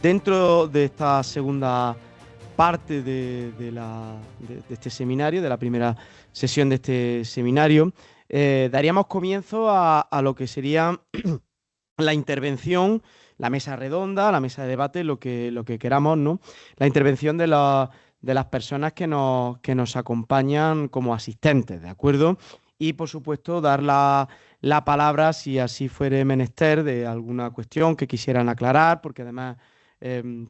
Dentro de esta segunda parte de este seminario, de la primera sesión de este seminario, daríamos comienzo a lo que sería la intervención, la mesa redonda, la mesa de debate, lo que queramos, ¿no? La intervención de las personas que nos acompañan como asistentes, ¿de acuerdo? Y por supuesto dar la palabra si así fuere menester de alguna cuestión que quisieran aclarar, porque además,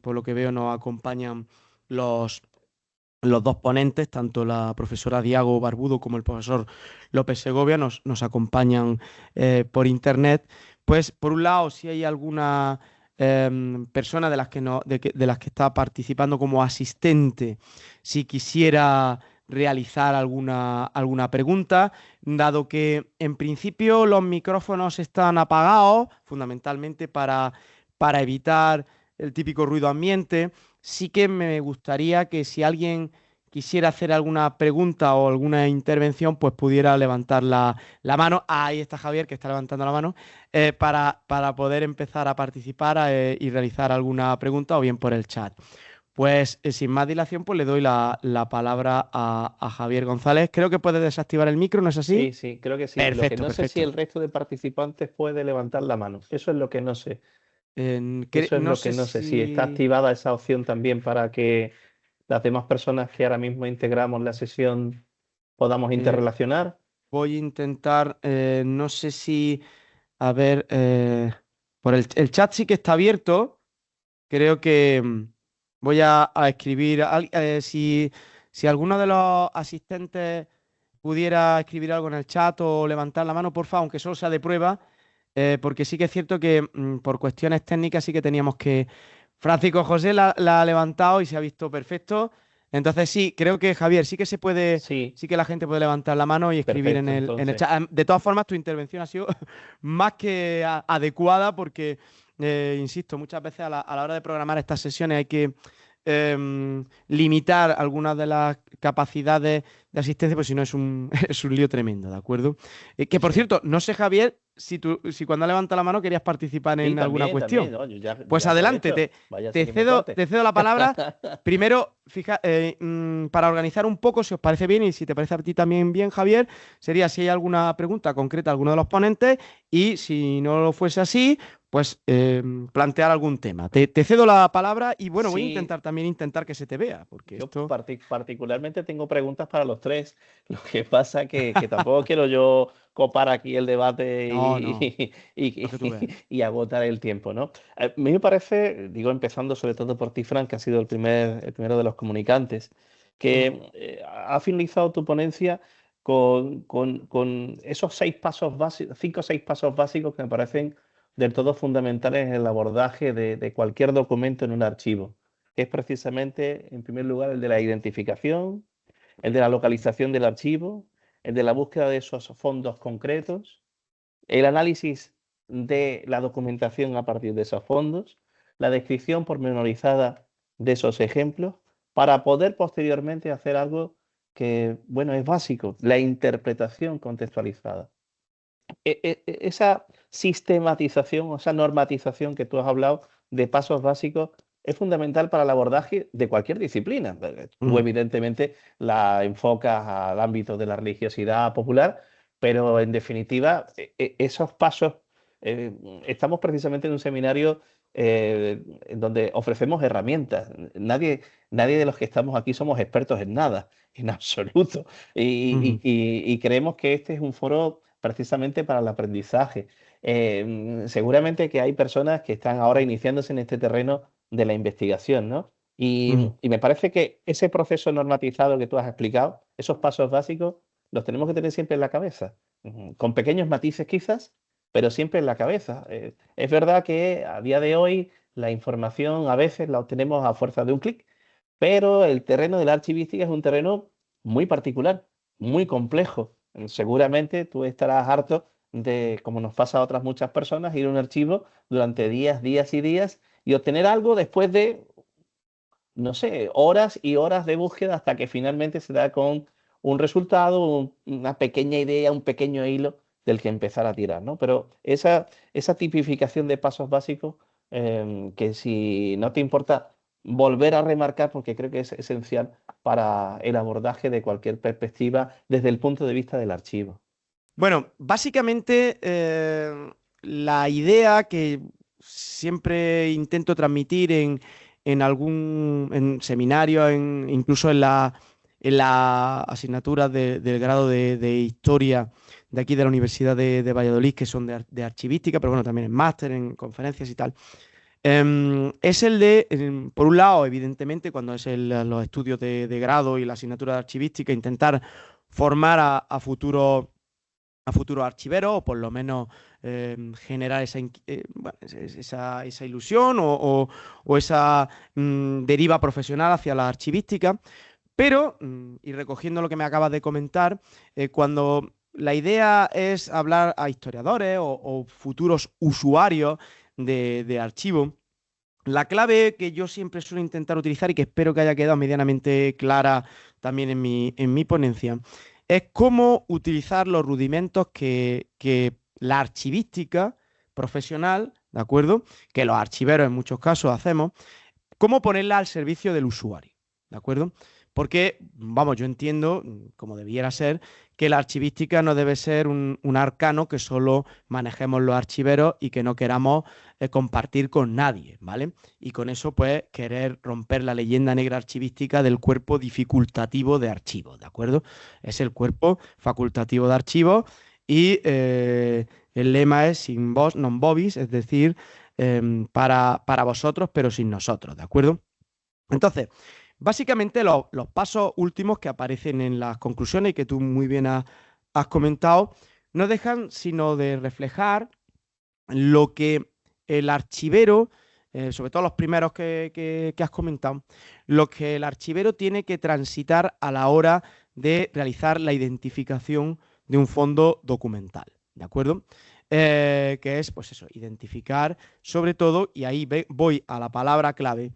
por lo que veo, nos acompañan los, los dos ponentes, tanto la profesora Diago Barbudo como el profesor López Segovia, nos acompañan por internet. Pues por un lado, si hay alguna persona de las que, no, de las que está participando como asistente, si quisiera realizar alguna pregunta, dado que en principio los micrófonos están apagados, fundamentalmente para evitar el típico ruido ambiente. Sí que me gustaría que si alguien quisiera hacer alguna pregunta o alguna intervención, pues pudiera levantar la mano. Ahí está Javier, que está levantando la mano, para poder empezar a participar y realizar alguna pregunta o bien por el chat. Pues sin más dilación, pues le doy la palabra a Javier González. Creo que puede desactivar el micro, ¿no es así? Sí, sí, creo que sí. Lo que Perfecto, no sé si perfecto. el resto de participantes puede levantar la mano. Eso es lo que no sé. Eso es No lo que sé no sé. Si está si activada esa opción también para que las demás personas que ahora mismo integramos la sesión podamos eh, interrelacionar. voy a intentar, no sé si, a ver, por el chat sí que está abierto. Creo que voy a escribir, si alguno de los asistentes pudiera escribir algo en el chat o levantar la mano, porfa, aunque solo sea de prueba, porque sí que es cierto que por cuestiones técnicas sí que teníamos que... Francisco José la ha levantado y se ha visto perfecto. Entonces sí, creo que Javier, sí que se puede, Sí, sí que la gente puede levantar la mano y escribir perfecto. en el Entonces, chat. De todas formas, tu intervención ha sido más que adecuada porque, insisto, muchas veces a la hora de programar estas sesiones hay que limitar algunas de las capacidades de asistencia, pues si no es es un lío tremendo, ¿de acuerdo? Que sí, por sí. cierto, no sé, Javier, si cuando levanta la mano querías participar Sí, en alguna también, cuestión. ¿no? Yo Pues ya adelante, aprovecho. Vaya a ser que me corte. te cedo la palabra. Primero, para organizar un poco, si os parece bien y si te parece a ti también bien, Javier, sería si hay alguna pregunta concreta a alguno de los ponentes y si no lo fuese así, pues plantear algún tema. Te cedo la palabra y bueno, voy a Sí, intentar también intentar que se te vea, porque yo esto... particularmente tengo preguntas para los tres. Lo que pasa que tampoco quiero yo copar aquí el debate No, no, lo que tú veas. y agotar el tiempo, ¿no? A mí me parece, digo, empezando sobre todo por ti, Fran, que has sido el primero de los comunicantes, Ujú. que ha finalizado tu ponencia con esos 6 pasos básicos, 5 o 6 pasos básicos que me parecen del todo fundamentales en el abordaje de cualquier documento en un archivo, que es precisamente, en primer lugar, el de la identificación, el de la localización del archivo, el de la búsqueda de esos fondos concretos, el análisis de la documentación a partir de esos fondos, la descripción pormenorizada de esos ejemplos, para poder posteriormente hacer algo que, bueno, es básico, la interpretación contextualizada. Esa sistematización o esa normatización que tú has hablado de pasos básicos es fundamental para el abordaje de cualquier disciplina. Tú Ujú. evidentemente la enfocas al ámbito de la religiosidad popular, pero en definitiva esos pasos, eh, estamos precisamente en un seminario en donde ofrecemos herramientas. Nadie de los que estamos aquí somos expertos en nada, en absoluto. Ujú. Y creemos que este es un foro precisamente para el aprendizaje. Seguramente que hay personas que están ahora iniciándose en este terreno de la investigación, ¿no? Ujú. Y me parece que ese proceso normatizado que tú has explicado, esos pasos básicos, los tenemos que tener siempre en la cabeza, con pequeños matices quizás, pero siempre en la cabeza. Es verdad que a día de hoy la información a veces la obtenemos a fuerza de un clic, pero el terreno de la archivística es un terreno muy particular, muy complejo. Seguramente tú estarás harto de, como nos pasa a otras muchas personas, ir a un archivo durante días y días y obtener algo después de, no sé, horas y horas de búsqueda hasta que finalmente se da con un resultado, una pequeña idea, un pequeño hilo del que empezar a tirar, ¿no? Pero esa tipificación de pasos básicos que si no te importa volver a remarcar, porque creo que es esencial para el abordaje de cualquier perspectiva desde el punto de vista del archivo. Bueno, básicamente la idea que siempre intento transmitir en algún en seminario, incluso en la asignatura del grado de historia de aquí de la Universidad de Valladolid, que son de archivística, pero bueno, también en máster, en conferencias y tal. Es el de, por un lado, evidentemente, cuando es los estudios de grado y la asignatura de archivística, intentar formar a futuros archiveros, o por lo menos generar bueno, esa ilusión o esa deriva profesional hacia la archivística. Pero, y recogiendo lo que me acabas de comentar, cuando la idea es hablar a historiadores o futuros usuarios de archivo, la clave que yo siempre suelo intentar utilizar y que espero que haya quedado medianamente clara también en mi ponencia, es cómo utilizar los rudimentos que la archivística profesional, ¿de acuerdo? Que los archiveros en muchos casos hacemos, cómo ponerla al servicio del usuario, ¿de acuerdo? Porque, vamos, yo entiendo, como debiera ser, que la archivística no debe ser un arcano que solo manejemos los archiveros y que no queramos compartir con nadie, ¿vale? Y con eso, pues, querer romper la leyenda negra archivística del cuerpo dificultativo de archivos, ¿de acuerdo? Es el cuerpo facultativo de archivos y el lema es sin vos non vobis, es decir, para vosotros, pero sin nosotros, ¿de acuerdo? Entonces, básicamente los pasos últimos que aparecen en las conclusiones y que tú muy bien has comentado, no dejan sino de reflejar lo que el archivero, sobre todo los primeros que has comentado, lo que el archivero tiene que transitar a la hora de realizar la identificación de un fondo documental, ¿de acuerdo? Que es, pues eso, identificar sobre todo, y ahí voy a la palabra clave,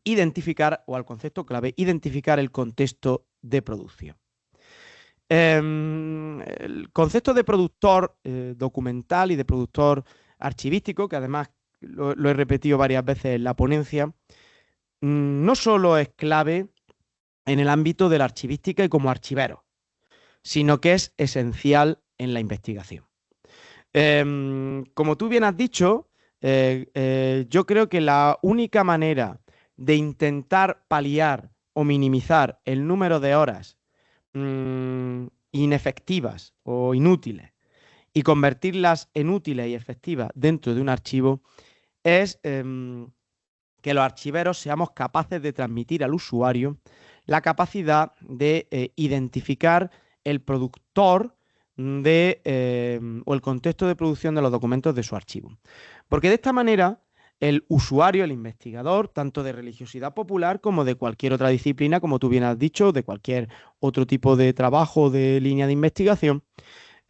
identificar, o al concepto clave, identificar el contexto de producción. El concepto de productor documental y de productor archivístico, que además lo he repetido varias veces en la ponencia, no solo es clave en el ámbito de la archivística y como archivero, sino que es esencial en la investigación. Como tú bien has dicho, yo creo que la única manera de intentar paliar o minimizar el número de horas inefectivas o inútiles y convertirlas en útiles y efectivas dentro de un archivo es que los archiveros seamos capaces de transmitir al usuario la capacidad de identificar el productor o el contexto de producción de los documentos de su archivo. Porque de esta manera el usuario, el investigador, tanto de religiosidad popular como de cualquier otra disciplina, como tú bien has dicho, de cualquier otro tipo de trabajo de línea de investigación,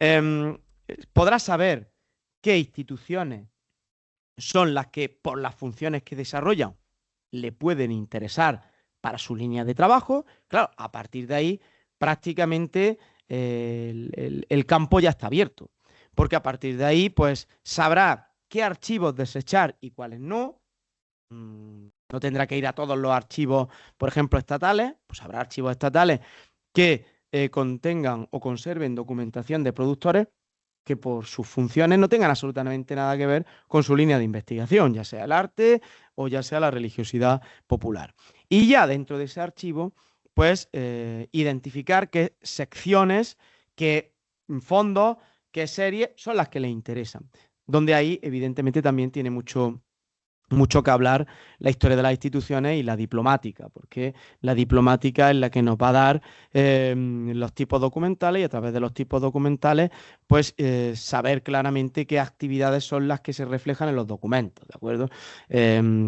eh, podrá saber qué instituciones son las que, por las funciones que desarrollan, le pueden interesar para su línea de trabajo. Claro, a partir de ahí, prácticamente el campo ya está abierto, porque a partir de ahí, pues sabrá qué archivos desechar y cuáles no. No tendrá que ir a todos los archivos, por ejemplo, estatales, pues habrá archivos estatales que contengan o conserven documentación de productores que por sus funciones no tengan absolutamente nada que ver con su línea de investigación, ya sea el arte o ya sea la religiosidad popular. Y ya dentro de ese archivo, pues identificar qué secciones, qué fondos, qué series son las que les interesan. Donde ahí, evidentemente, también tiene mucho que hablar la historia de las instituciones y la diplomática, porque la diplomática es la que nos va a dar los tipos documentales y a través de los tipos documentales, pues saber claramente qué actividades son las que se reflejan en los documentos, ¿de acuerdo?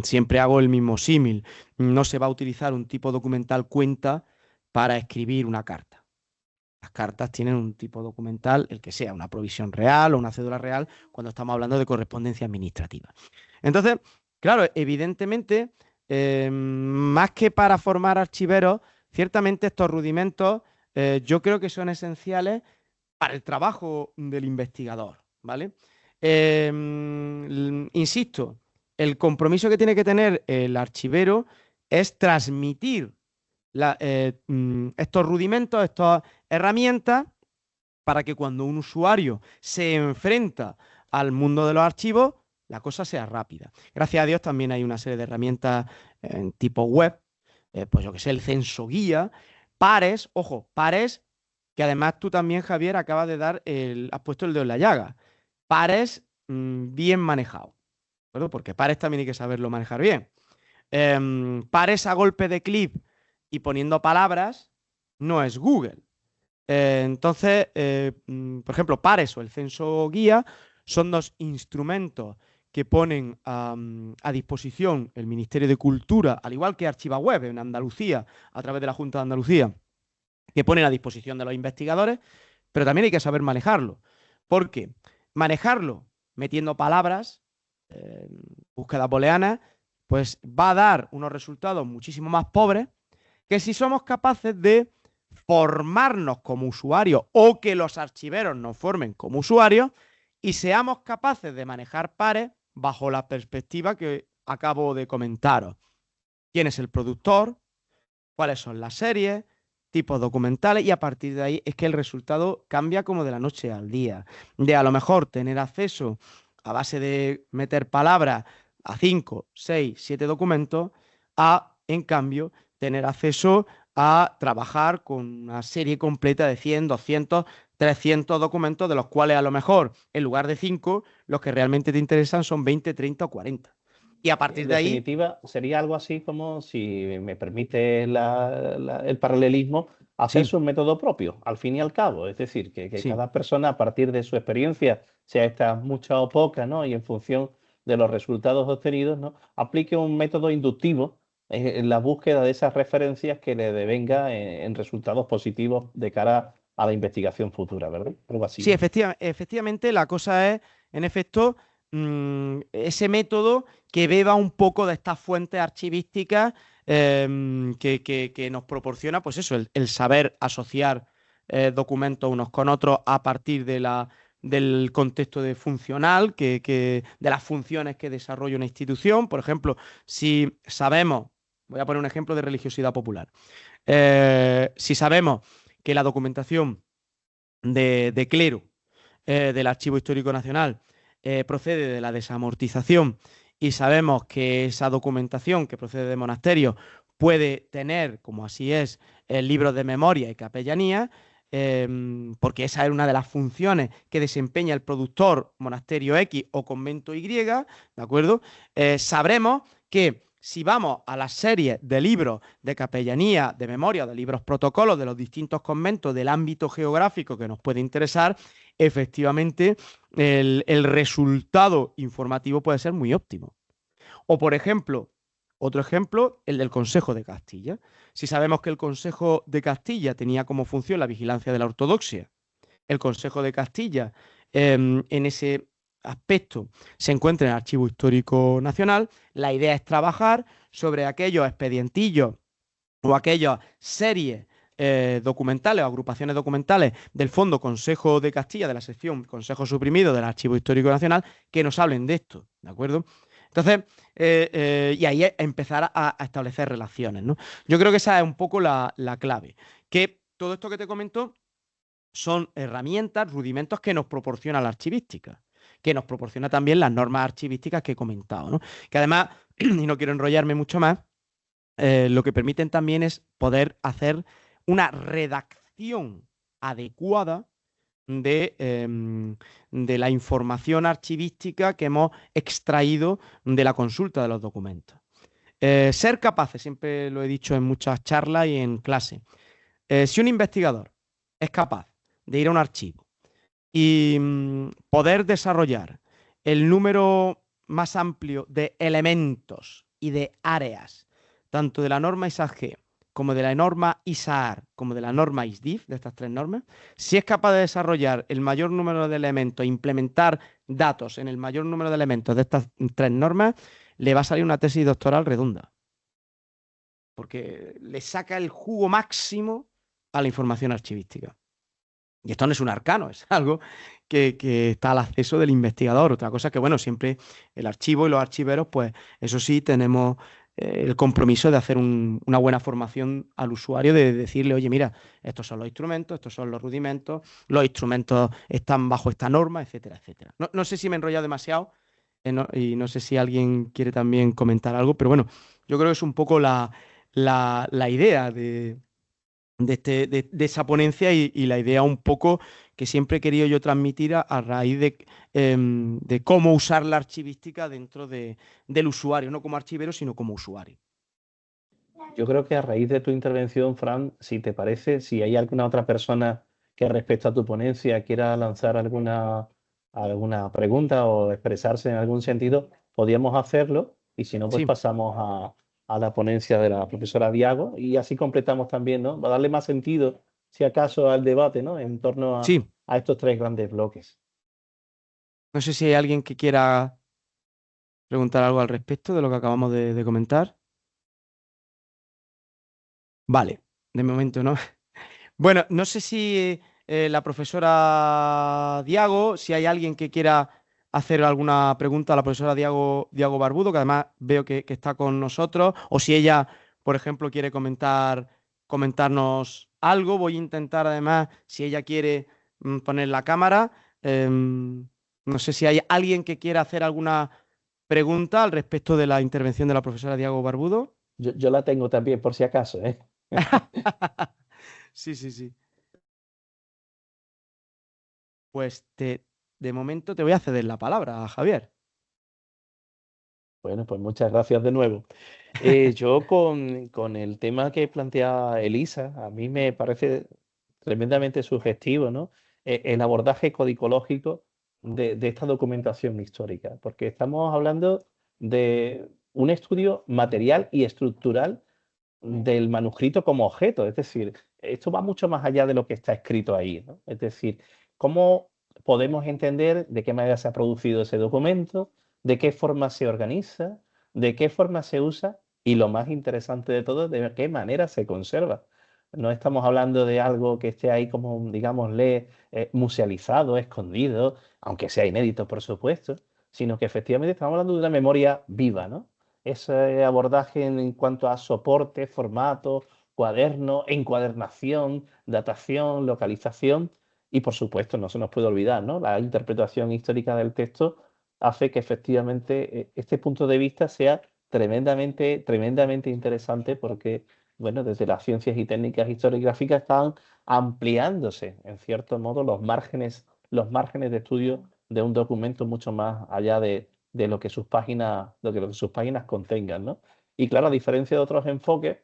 Siempre hago el mismo símil. No se va a utilizar un tipo documental cuenta para escribir una carta. Las cartas tienen un tipo documental, el que sea, una provisión real o una cédula real, cuando estamos hablando de correspondencia administrativa. Entonces, claro, evidentemente, más que para formar archiveros, ciertamente estos rudimentos yo creo que son esenciales para el trabajo del investigador, ¿vale? Insisto, el compromiso que tiene que tener el archivero es transmitir estos rudimentos, estas herramientas, para que cuando un usuario se enfrenta al mundo de los archivos, la cosa sea rápida. Gracias a Dios también hay una serie de herramientas en tipo web, pues yo que sé, el censo guía, pares, ojo, pares, que además tú también, Javier, acabas de has puesto el dedo en la llaga. Pares bien manejados, ¿de porque pares también hay que saberlo manejar bien. Pares a golpe de clip y poniendo palabras no es Google. Entonces, por ejemplo, Pares o el censo guía son dos instrumentos que ponen a disposición el Ministerio de Cultura, al igual que ArchivaWeb en Andalucía, a través de la Junta de Andalucía, que ponen a disposición de los investigadores, pero también hay que saber manejarlo. Porque manejarlo metiendo palabras, búsqueda booleana, pues va a dar unos resultados muchísimo más pobres que si somos capaces de formarnos como usuarios o que los archiveros nos formen como usuarios y seamos capaces de manejar pares bajo la perspectiva que acabo de comentaros. ¿Quién es el productor? ¿Cuáles son las series? Tipos documentales, y a partir de ahí es que el resultado cambia como de la noche al día. De a lo mejor tener acceso a base de meter palabras a 5, 6, 7 documentos, a, en cambio, tener acceso a trabajar con una serie completa de 100, 200, 300 documentos, de los cuales a lo mejor, en lugar de 5, los que realmente te interesan son 20, 30 o 40. Y a partir En de ahí, definitiva, sería algo así como, si me permite el paralelismo, sí, hacerse un método propio, al fin y al cabo. Es decir, que sí. cada persona, a partir de su experiencia, sea esta mucha o poca, ¿no? Y en función de los resultados obtenidos, ¿no? Aplique un método inductivo en la búsqueda de esas referencias que le devenga en resultados positivos de cara a la investigación futura, ¿verdad? Algo así, Sí, ¿no? efectivamente, la cosa es, en efecto, ese método que beba un poco de estas fuentes archivísticas que nos proporciona, pues eso, el saber asociar documentos unos con otros a partir del contexto funcional, de las funciones que desarrolla una institución. Por ejemplo, si sabemos, voy a poner un ejemplo de religiosidad popular, si sabemos que la documentación de clero del Archivo Histórico Nacional procede de la desamortización, y sabemos que esa documentación que procede de monasterios puede tener, como así es, libros de memoria y capellanía, porque esa es una de las funciones que desempeña el productor monasterio X o convento Y, ¿de acuerdo? Sabremos que si vamos a las series de libros de capellanía, de memoria, de libros protocolos de los distintos conventos del ámbito geográfico que nos puede interesar, efectivamente el resultado informativo puede ser muy óptimo. O, por ejemplo, otro ejemplo, el del Consejo de Castilla. Si sabemos que el Consejo de Castilla tenía como función la vigilancia de la ortodoxia, el Consejo de Castilla en ese aspecto se encuentra en el Archivo Histórico Nacional, la idea es trabajar sobre aquellos expedientillos o aquellas series documentales o agrupaciones documentales del Fondo Consejo de Castilla, de la sección Consejo Suprimido del Archivo Histórico Nacional, que nos hablen de esto, ¿de acuerdo? Entonces, y ahí empezar a establecer relaciones, ¿no? Yo creo que esa es un poco la clave, que todo esto que te comento son herramientas, rudimentos que nos proporciona la archivística, que nos proporciona también las normas archivísticas que he comentado, ¿no? Que además, y no quiero enrollarme mucho más, lo que permiten también es poder hacer una redacción adecuada de la información archivística que hemos extraído de la consulta de los documentos. Ser capaces, siempre lo he dicho en muchas charlas y en clase, si un investigador es capaz de ir a un archivo y poder desarrollar el número más amplio de elementos y de áreas, tanto de la norma ISAG como de la norma ISAAR, como de la norma ISDIF, de estas tres normas, si es capaz de desarrollar el mayor número de elementos e implementar datos en el mayor número de elementos de estas tres normas, le va a salir una tesis doctoral redonda, porque le saca el jugo máximo a la información archivística. Y esto no es un arcano, es algo que está al acceso del investigador. Otra cosa que, bueno, siempre el archivo y los archiveros, pues eso sí, tenemos el compromiso de hacer una buena formación al usuario, de decirle, oye, mira, estos son los instrumentos, estos son los instrumentos están bajo esta norma, etcétera, etcétera. No sé si me he enrollado demasiado y no sé si alguien quiere también comentar algo, pero bueno, yo creo que es un poco la idea de esa ponencia y la idea un poco que siempre he querido yo transmitir a raíz de cómo usar la archivística dentro del usuario, no como archivero, sino como usuario. Yo creo que a raíz de tu intervención, Fran, si te parece, si hay alguna otra persona que respecto a tu ponencia quiera lanzar alguna pregunta o expresarse en algún sentido, podríamos hacerlo y si no, pues Sí, pasamos a la ponencia de la profesora Diago y así completamos también, ¿no? Va a darle más sentido, si acaso, al debate, ¿no? En torno sí. a estos tres grandes bloques. No sé si hay alguien que quiera preguntar algo al respecto de lo que acabamos de comentar. Vale, de momento no. Bueno, no sé si la profesora Diago, si hay alguien que quiera hacer alguna pregunta a la profesora Diago Barbudo, que además veo que está con nosotros, o si ella, por ejemplo, quiere comentarnos algo. Voy a intentar además, si ella quiere poner la cámara. No sé si hay alguien que quiera hacer alguna pregunta al respecto de la intervención de la profesora Diago Barbudo. Yo la tengo también, por si acaso, ¿eh? Sí, sí, sí. Pues de momento te voy a ceder la palabra, Javier. Bueno, pues muchas gracias de nuevo. Yo con el tema que plantea Elisa, a mí me parece tremendamente sugestivo, ¿no? El abordaje codicológico de esta documentación histórica, porque estamos hablando de un estudio material y estructural del manuscrito como objeto. Es decir, esto va mucho más allá de lo que está escrito ahí, ¿no? Es decir, cómo podemos entender de qué manera se ha producido ese documento, de qué forma se organiza, de qué forma se usa y lo más interesante de todo, de qué manera se conserva. No estamos hablando de algo que esté ahí como, digámosle, musealizado, escondido, aunque sea inédito, por supuesto, sino que efectivamente estamos hablando de una memoria viva, ¿no? Ese abordaje en cuanto a soporte, formato, cuaderno, encuadernación, datación, localización y, por supuesto, no se nos puede olvidar, ¿no? La interpretación histórica del texto hace que efectivamente este punto de vista sea tremendamente interesante porque, bueno, desde las ciencias y técnicas historiográficas están ampliándose, en cierto modo, los márgenes de estudio de un documento mucho más allá de lo que sus páginas, lo que sus páginas contengan, ¿no? Y claro, a diferencia de otros enfoques,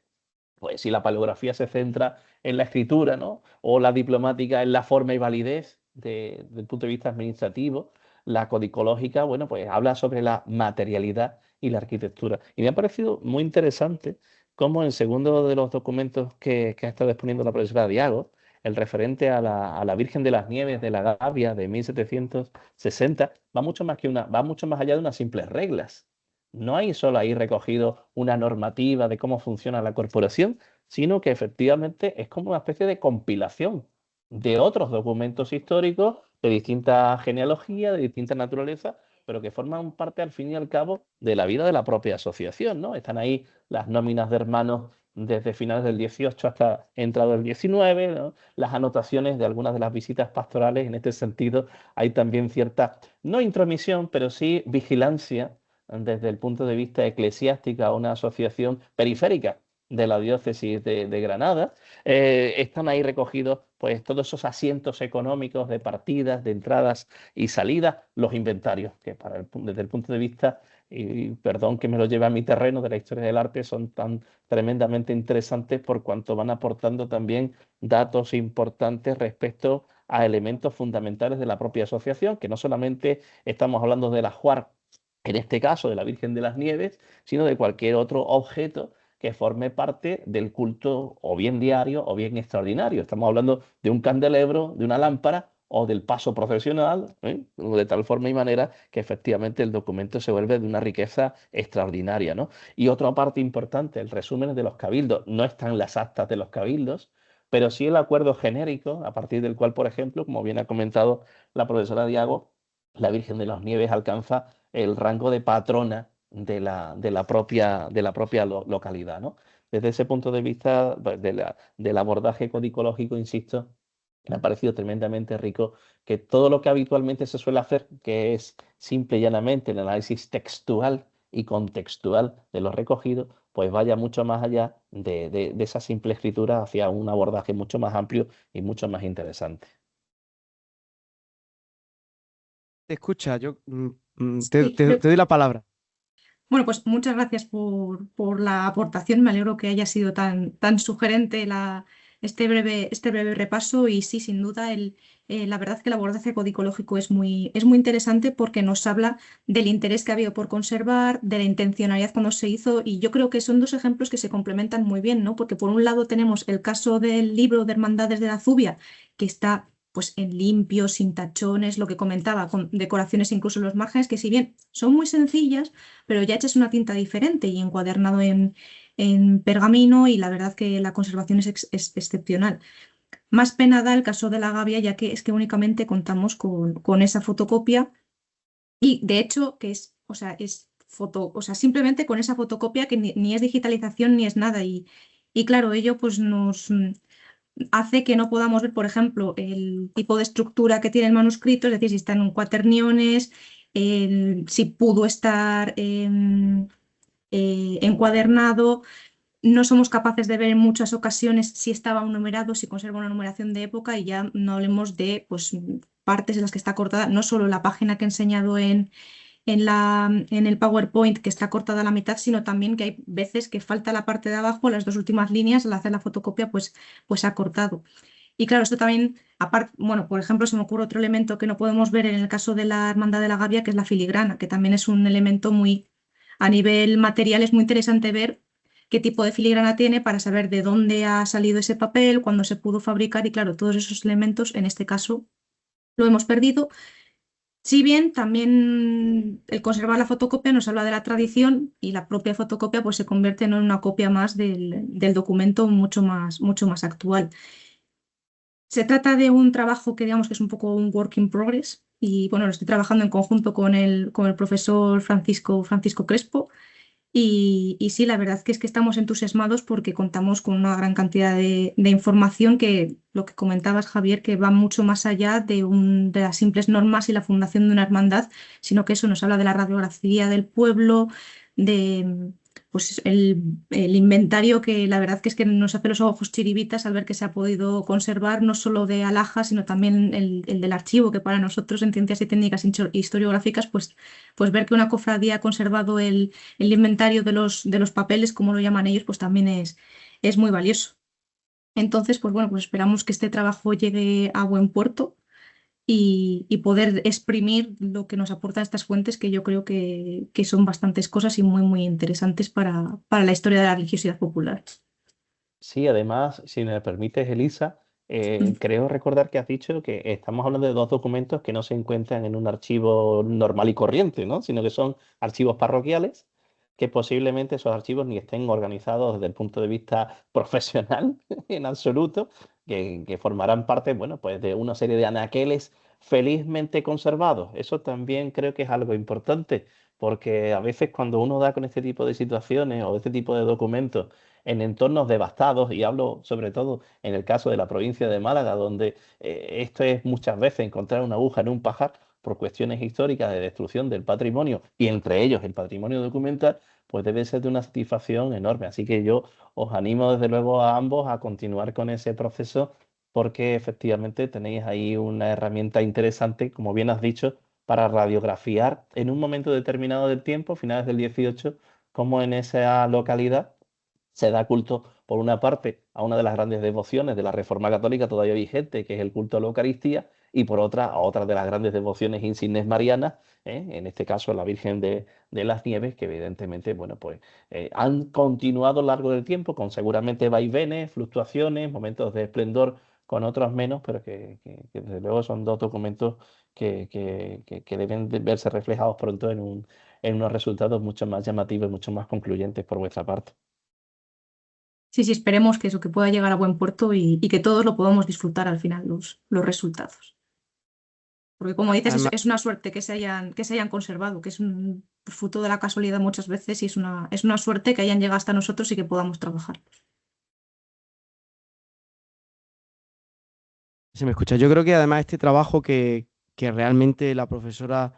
pues si la paleografía se centra en la escritura, ¿no? O la diplomática en la forma y validez desde el punto de vista administrativo, la codicológica, bueno, pues habla sobre la materialidad y la arquitectura. Y me ha parecido muy interesante cómo en el segundo de los documentos que ha estado exponiendo la profesora Diago, el referente a la Virgen de las Nieves de la Gavia de 1760, va mucho más allá de unas simples reglas. No hay solo ahí recogido una normativa de cómo funciona la corporación, sino que efectivamente es como una especie de compilación de otros documentos históricos de distinta genealogía, de distinta naturaleza, pero que forman parte al fin y al cabo de la vida de la propia asociación, ¿no? Están ahí las nóminas de hermanos desde finales del 18 hasta entrado el 19, ¿no? Las anotaciones de algunas de las visitas pastorales. En este sentido, hay también cierta, no intromisión, pero sí vigilancia desde el punto de vista eclesiástico a una asociación periférica de la diócesis de Granada. Están ahí recogidos pues todos esos asientos económicos de partidas, de entradas y salidas, los inventarios, que desde el punto de vista, y perdón que me lo lleve a mi terreno de la historia del arte, son tan tremendamente interesantes por cuanto van aportando también datos importantes respecto a elementos fundamentales de la propia asociación, que no solamente estamos hablando de la JUAR, en este caso de la Virgen de las Nieves, sino de cualquier otro objeto que forme parte del culto o bien diario o bien extraordinario. Estamos hablando de un candelebro, de una lámpara o del paso procesional, ¿eh? De tal forma y manera que efectivamente el documento se vuelve de una riqueza extraordinaria, ¿no? Y otra parte importante, el resumen de los cabildos. No están las actas de los cabildos, pero sí el acuerdo genérico, a partir del cual, por ejemplo, como bien ha comentado la profesora Diago, la Virgen de las Nieves alcanza el rango de patrona de la propia localidad, ¿no? Desde ese punto de vista pues, del abordaje codicológico, insisto, me ha parecido tremendamente rico que todo lo que habitualmente se suele hacer, que es simple y llanamente el análisis textual y contextual de lo recogido, pues vaya mucho más allá de esa simple escritura hacia un abordaje mucho más amplio y mucho más interesante. Te escucha, yo Sí, te doy la palabra. bueno, pues muchas gracias por la aportación. Me alegro que haya sido tan sugerente este breve repaso. Y sí, sin duda, la verdad que el abordaje codicológico es muy interesante porque nos habla del interés que ha habido por conservar, de la intencionalidad cuando se hizo. Y yo creo que son dos ejemplos que se complementan muy bien, ¿no? Porque por un lado tenemos el caso del libro de Hermandades de la Zubia, que está pues en limpio, sin tachones, lo que comentaba, con decoraciones incluso en los márgenes, que si bien son muy sencillas, pero ya hechas una tinta diferente y encuadernado en pergamino, y la verdad que la conservación es excepcional. Más pena da el caso de la Gavia, ya que es que únicamente contamos con esa fotocopia y de hecho que es, o sea, es foto, o sea, simplemente con esa fotocopia que ni es digitalización ni es nada. Y claro, ello pues nos hace que no podamos ver, por ejemplo, el tipo de estructura que tiene el manuscrito, es decir, si está en un cuaterniones, si pudo estar encuadernado. No somos capaces de ver en muchas ocasiones si estaba un numerado, si conserva una numeración de época, y ya no hablemos de pues, partes en las que está cortada, no solo la página que he enseñado en el PowerPoint, que está cortada a la mitad, sino también que hay veces que falta la parte de abajo, las dos últimas líneas, al hacer la fotocopia, pues ha cortado. Y claro, esto también, aparte, bueno, por ejemplo, se me ocurre otro elemento que no podemos ver en el caso de la Hermandad de la Gavia, que es la filigrana, que también es un elemento muy, a nivel material, es muy interesante ver qué tipo de filigrana tiene para saber de dónde ha salido ese papel, cuándo se pudo fabricar, y claro, todos esos elementos, en este caso, lo hemos perdido. Si bien también el conservar la fotocopia nos habla de la tradición, y la propia fotocopia pues se convierte en una copia más del documento mucho más actual. Se trata de un trabajo que digamos que es un poco un work in progress, y bueno, lo estoy trabajando en conjunto con el profesor Francisco Crespo. Y sí, la verdad que es que estamos entusiasmados porque contamos con una gran cantidad de información, que lo que comentabas, Javier, que va mucho más allá de las simples normas y la fundación de una hermandad, sino que eso nos habla de la radiografía del pueblo, de pues el inventario, que la verdad que es que nos hace los ojos chiribitas al ver que se ha podido conservar, no solo de alhajas, sino también el del archivo, que para nosotros en ciencias y técnicas historiográficas, pues ver que una cofradía ha conservado el inventario de los papeles, como lo llaman ellos, pues también es muy valioso. Entonces, pues bueno, pues esperamos que este trabajo llegue a buen puerto y poder exprimir lo que nos aportan estas fuentes, que yo creo que son bastantes cosas y muy interesantes para la historia de la religiosidad popular. Sí, además, si me permites, Elisa, Mm. creo recordar que has dicho que estamos hablando de dos documentos que no se encuentran en un archivo normal y corriente, ¿no? Sino que son archivos parroquiales, que posiblemente esos archivos ni estén organizados desde el punto de vista profesional en absoluto, que formarán parte, bueno, pues de una serie de anaqueles felizmente conservados. Eso también creo que es algo importante, porque a veces cuando uno da con este tipo de situaciones o este tipo de documentos, en entornos devastados, y hablo sobre todo en el caso de la provincia de Málaga, donde esto es muchas veces encontrar una aguja en un pajar por cuestiones históricas de destrucción del patrimonio, y entre ellos el patrimonio documental, pues debe ser de una satisfacción enorme. Así que yo os animo desde luego a ambos a continuar con ese proceso, porque efectivamente tenéis ahí una herramienta interesante, como bien has dicho, para radiografiar en un momento determinado del tiempo, finales del 18, como en esa localidad se da culto, por una parte, a una de las grandes devociones de la Reforma Católica todavía vigente, que es el culto a la Eucaristía, y por otra, a otra de las grandes devociones insignes marianas, en este caso la Virgen de las Nieves, que evidentemente, bueno, pues han continuado a lo largo del tiempo, con seguramente vaivenes, fluctuaciones, momentos de esplendor con otros menos, pero que desde luego son dos documentos que deben de verse reflejados pronto en unos resultados mucho más llamativos y mucho más concluyentes por vuestra parte. Sí, sí, esperemos que eso, que pueda llegar a buen puerto y que todos lo podamos disfrutar al final, los resultados. Porque como dices, Además, es una suerte que se hayan conservado, que es un fruto de la casualidad muchas veces y es una suerte que hayan llegado hasta nosotros y que podamos trabajar. se me escucha. Yo creo que además este trabajo que realmente la profesora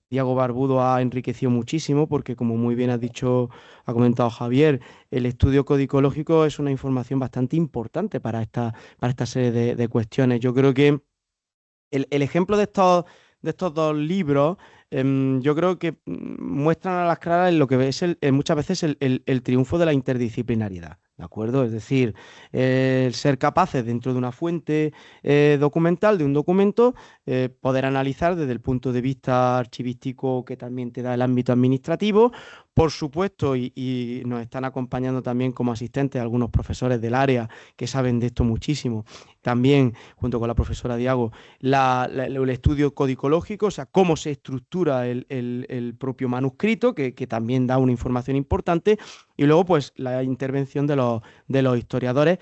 Diago Barbudo ha enriquecido muchísimo, porque como muy bien has dicho, ha comentado Javier, el estudio codicológico es una información bastante importante para esta serie de cuestiones. Yo creo que el ejemplo de estos dos libros, yo creo que muestran a las claras lo que es muchas veces el triunfo de la interdisciplinariedad. ¿De acuerdo? Es decir, el ser capaces dentro de una fuente documental, de un documento, poder analizar desde el punto de vista archivístico que también te da el ámbito administrativo, por supuesto, y nos están acompañando también como asistentes algunos profesores del área que saben de esto muchísimo, también junto con la profesora Diago el estudio codicológico, o sea, cómo se estructura el propio manuscrito, que también da una información importante, y luego pues la intervención de los historiadores,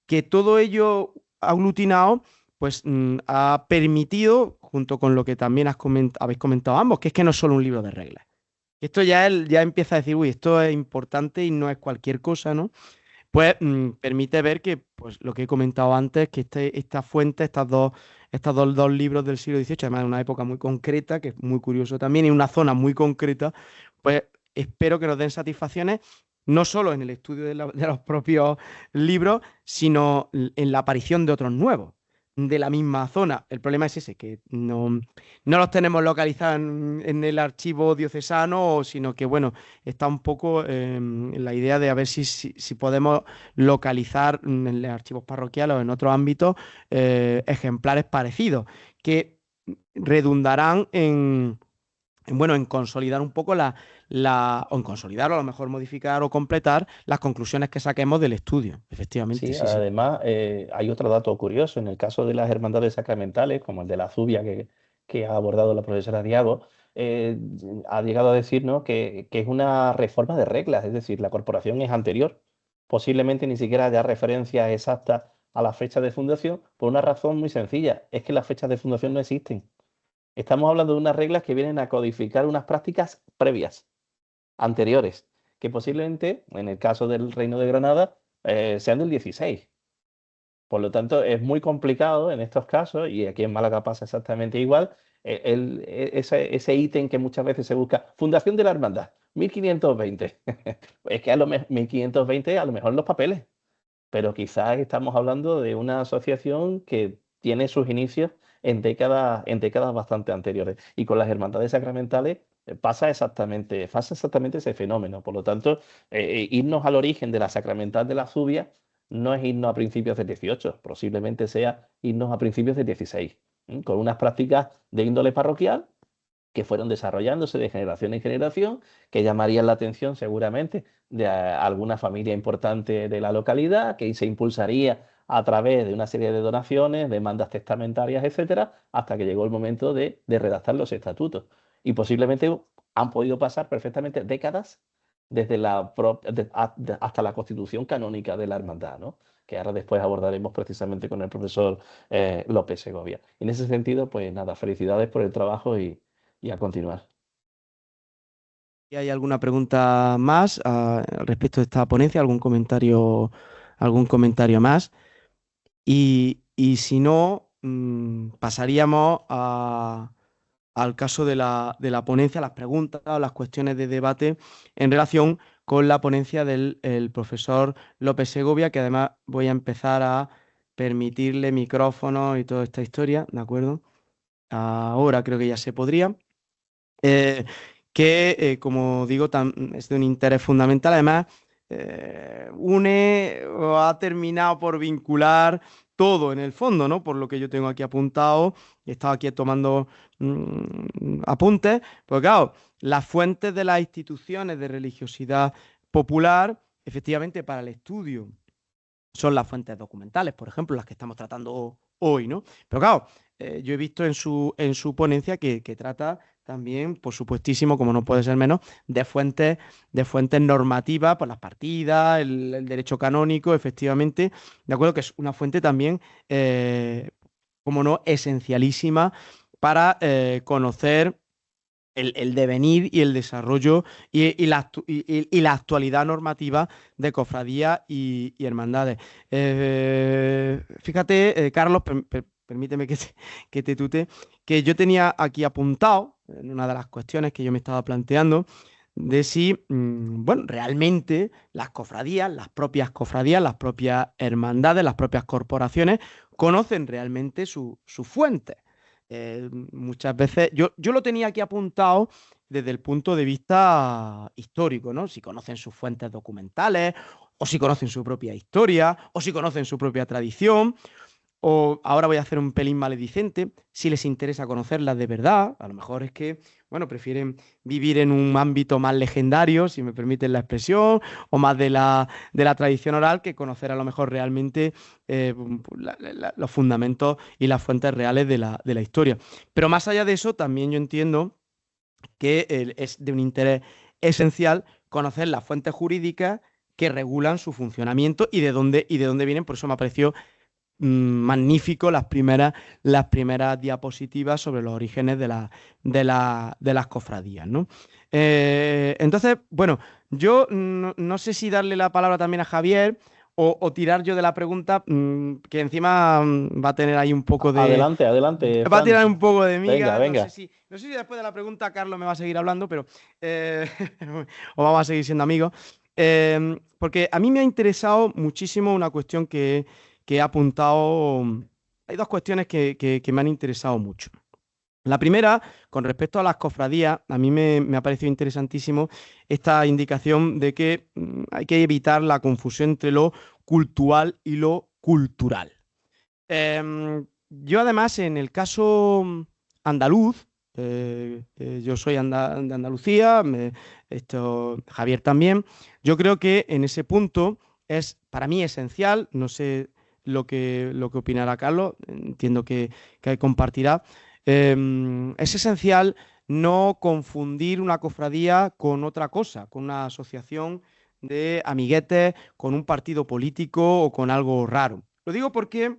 que todo ello aglutinado pues ha permitido, junto con lo que también habéis comentado ambos, que es que no es solo un libro de reglas. Esto ya, ya empieza a decir, uy, esto es importante y no es cualquier cosa, ¿no? Pues permite ver que, pues lo que he comentado antes, que esta fuente, dos libros del siglo XVIII, además en una época muy concreta, que es muy curioso también, y una zona muy concreta, pues espero que nos den satisfacciones, no solo en el estudio de los propios libros, sino en la aparición de otros nuevos de la misma zona. El problema es ese, que no los tenemos localizados en el archivo diocesano, sino que, bueno, está un poco en la idea de a ver si podemos localizar en los archivos parroquiales o en otros ámbitos ejemplares parecidos que redundarán bueno, en consolidar un poco o en consolidar o a lo mejor modificar o completar las conclusiones que saquemos del estudio. Efectivamente, Sí, sí, sí. además hay otro dato curioso. En el caso de las hermandades sacramentales, como el de la Zubia que ha abordado la profesora Diago, eh, ha llegado a decirnos que es una reforma de reglas, es decir, la corporación es anterior. Posiblemente ni siquiera haya referencias exactas a la fecha de fundación, por una razón muy sencilla, es que las fechas de fundación no existen. Estamos hablando de unas reglas que vienen a codificar unas prácticas previas, anteriores, que posiblemente, en el caso del Reino de Granada, sean del 16. Por lo tanto, es muy complicado en estos casos, y aquí en Málaga pasa exactamente igual, ese ítem que muchas veces se busca, Fundación de la Hermandad, 1520. Es que 1520 a lo mejor en los papeles, pero quizás estamos hablando de una asociación que tiene sus inicios en décadas bastante anteriores. Y con las hermandades sacramentales pasa exactamente ese fenómeno. Por lo tanto, irnos al origen de la sacramental de la Zubia no es irnos a principios del 18, posiblemente sea irnos a principios del 16, con unas prácticas de índole parroquial que fueron desarrollándose de generación en generación, que llamarían la atención seguramente de alguna familia importante de la localidad, que se impulsaría a través de una serie de donaciones, demandas testamentarias, etcétera, hasta que llegó el momento de redactar los estatutos. Y posiblemente han podido pasar perfectamente décadas desde hasta la constitución canónica de la hermandad, ¿no? Que ahora después abordaremos precisamente con el profesor López Segovia. En ese sentido, pues nada, felicidades por el trabajo y a continuar. ¿Y hay alguna pregunta más respecto de esta ponencia? Algún comentario más? Y si no, pasaríamos al caso de la ponencia, las preguntas o las cuestiones de debate en relación con la ponencia del el profesor López Segovia, que además voy a empezar a permitirle micrófono y toda esta historia, ¿de acuerdo? Ahora creo que ya se podría. Eh, como digo, es de un interés fundamental. Además, une o ha terminado por vincular todo en el fondo, ¿no? Por lo que yo tengo aquí apuntado, he estado aquí tomando apuntes, pues claro, las fuentes de las instituciones de religiosidad popular, efectivamente, para el estudio son las fuentes documentales, por ejemplo, las que estamos tratando hoy, ¿no? Pero claro, yo he visto en su ponencia que trata también, por supuestísimo, como no puede ser menos, de fuentes normativas, por las partidas, el derecho canónico, efectivamente, de acuerdo, que es una fuente también, como no, esencialísima para conocer el devenir y el desarrollo y la actualidad normativa de cofradías y hermandades. Fíjate, Carlos, permíteme que te tute, que yo tenía aquí apuntado, en una de las cuestiones que yo me estaba planteando, de si, bueno, realmente las cofradías, las propias hermandades, las propias corporaciones conocen realmente su fuente. Muchas veces, yo lo tenía aquí apuntado desde el punto de vista histórico, ¿no? Si conocen sus fuentes documentales, o si conocen su propia historia, o si conocen su propia tradición, o ahora voy a hacer un pelín maledicente, si les interesa conocerlas de verdad, a lo mejor es que, bueno, prefieren vivir en un ámbito más legendario, si me permiten la expresión, o más de la tradición oral, que conocer a lo mejor realmente los fundamentos y las fuentes reales de la historia. Pero más allá de eso, también yo entiendo que es de un interés esencial conocer las fuentes jurídicas que regulan su funcionamiento y de dónde vienen. Por eso me pareció magnífico las primeras diapositivas sobre los orígenes de las cofradías, ¿no? Entonces, bueno, yo no sé si darle la palabra también a Javier o tirar yo de la pregunta, que encima va a tener ahí un poco de... Adelante, adelante, Va a Fran. tirar un poco de Venga, miga, venga. no sé si después de la pregunta Carlos me va a seguir hablando, pero eh, o vamos a seguir siendo amigos. Porque a mí me ha interesado muchísimo una cuestión que he apuntado. Hay dos cuestiones que me han interesado mucho. La primera, con respecto a las cofradías, a mí me ha parecido interesantísimo esta indicación de que hay que evitar la confusión entre lo cultural y lo cultural. Yo además, en el caso andaluz, yo soy de Andalucía, Javier también, yo creo que en ese punto es para mí esencial, no sé lo que opinará Carlos, entiendo que compartirá, es esencial no confundir una cofradía con otra cosa, con una asociación de amiguetes, con un partido político o con algo raro. Lo digo porque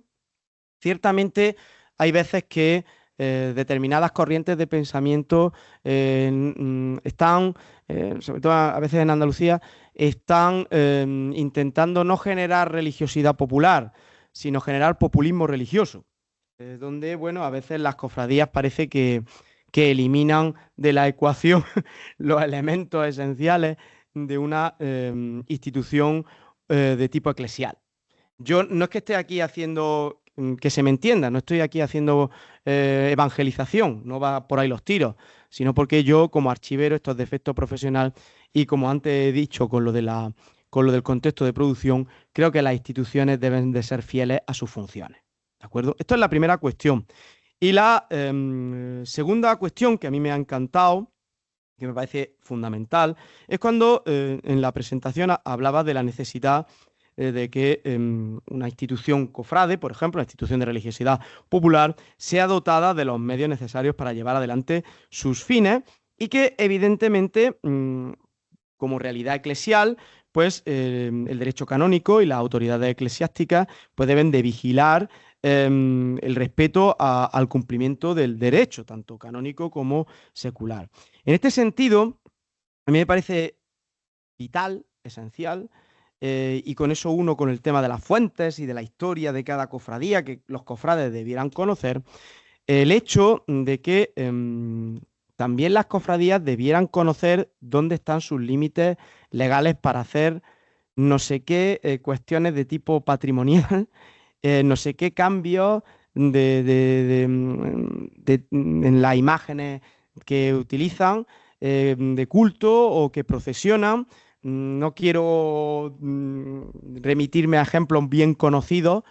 ciertamente hay veces que determinadas corrientes de pensamiento están, sobre todo a veces en Andalucía, están intentando no generar religiosidad popular, sino generar populismo religioso, donde, bueno, a veces las cofradías parece que eliminan de la ecuación los elementos esenciales de una institución de tipo eclesial. Yo no es que esté aquí haciendo, que se me entienda, no estoy aquí haciendo evangelización, no va por ahí los tiros, sino porque yo como archivero, esto es de efecto profesional y como antes he dicho con lo del contexto de producción, creo que las instituciones deben de ser fieles a sus funciones. ¿De acuerdo? Esto es la primera cuestión. Y la segunda cuestión que a mí me ha encantado, que me parece fundamental, es cuando en la presentación hablaba de la necesidad de que una institución cofrade, por ejemplo, una institución de religiosidad popular, sea dotada de los medios necesarios para llevar adelante sus fines y que evidentemente, como realidad eclesial, pues el derecho canónico y las autoridades eclesiásticas pues deben de vigilar el respeto al cumplimiento del derecho, tanto canónico como secular. En este sentido, a mí me parece vital, esencial, y con eso uno con el tema de las fuentes y de la historia de cada cofradía que los cofrades debieran conocer, el hecho de que también las cofradías debieran conocer dónde están sus límites legales para hacer no sé qué cuestiones de tipo patrimonial, no sé qué cambios en las imágenes que utilizan de culto o que procesionan. No quiero remitirme a ejemplos bien conocidos,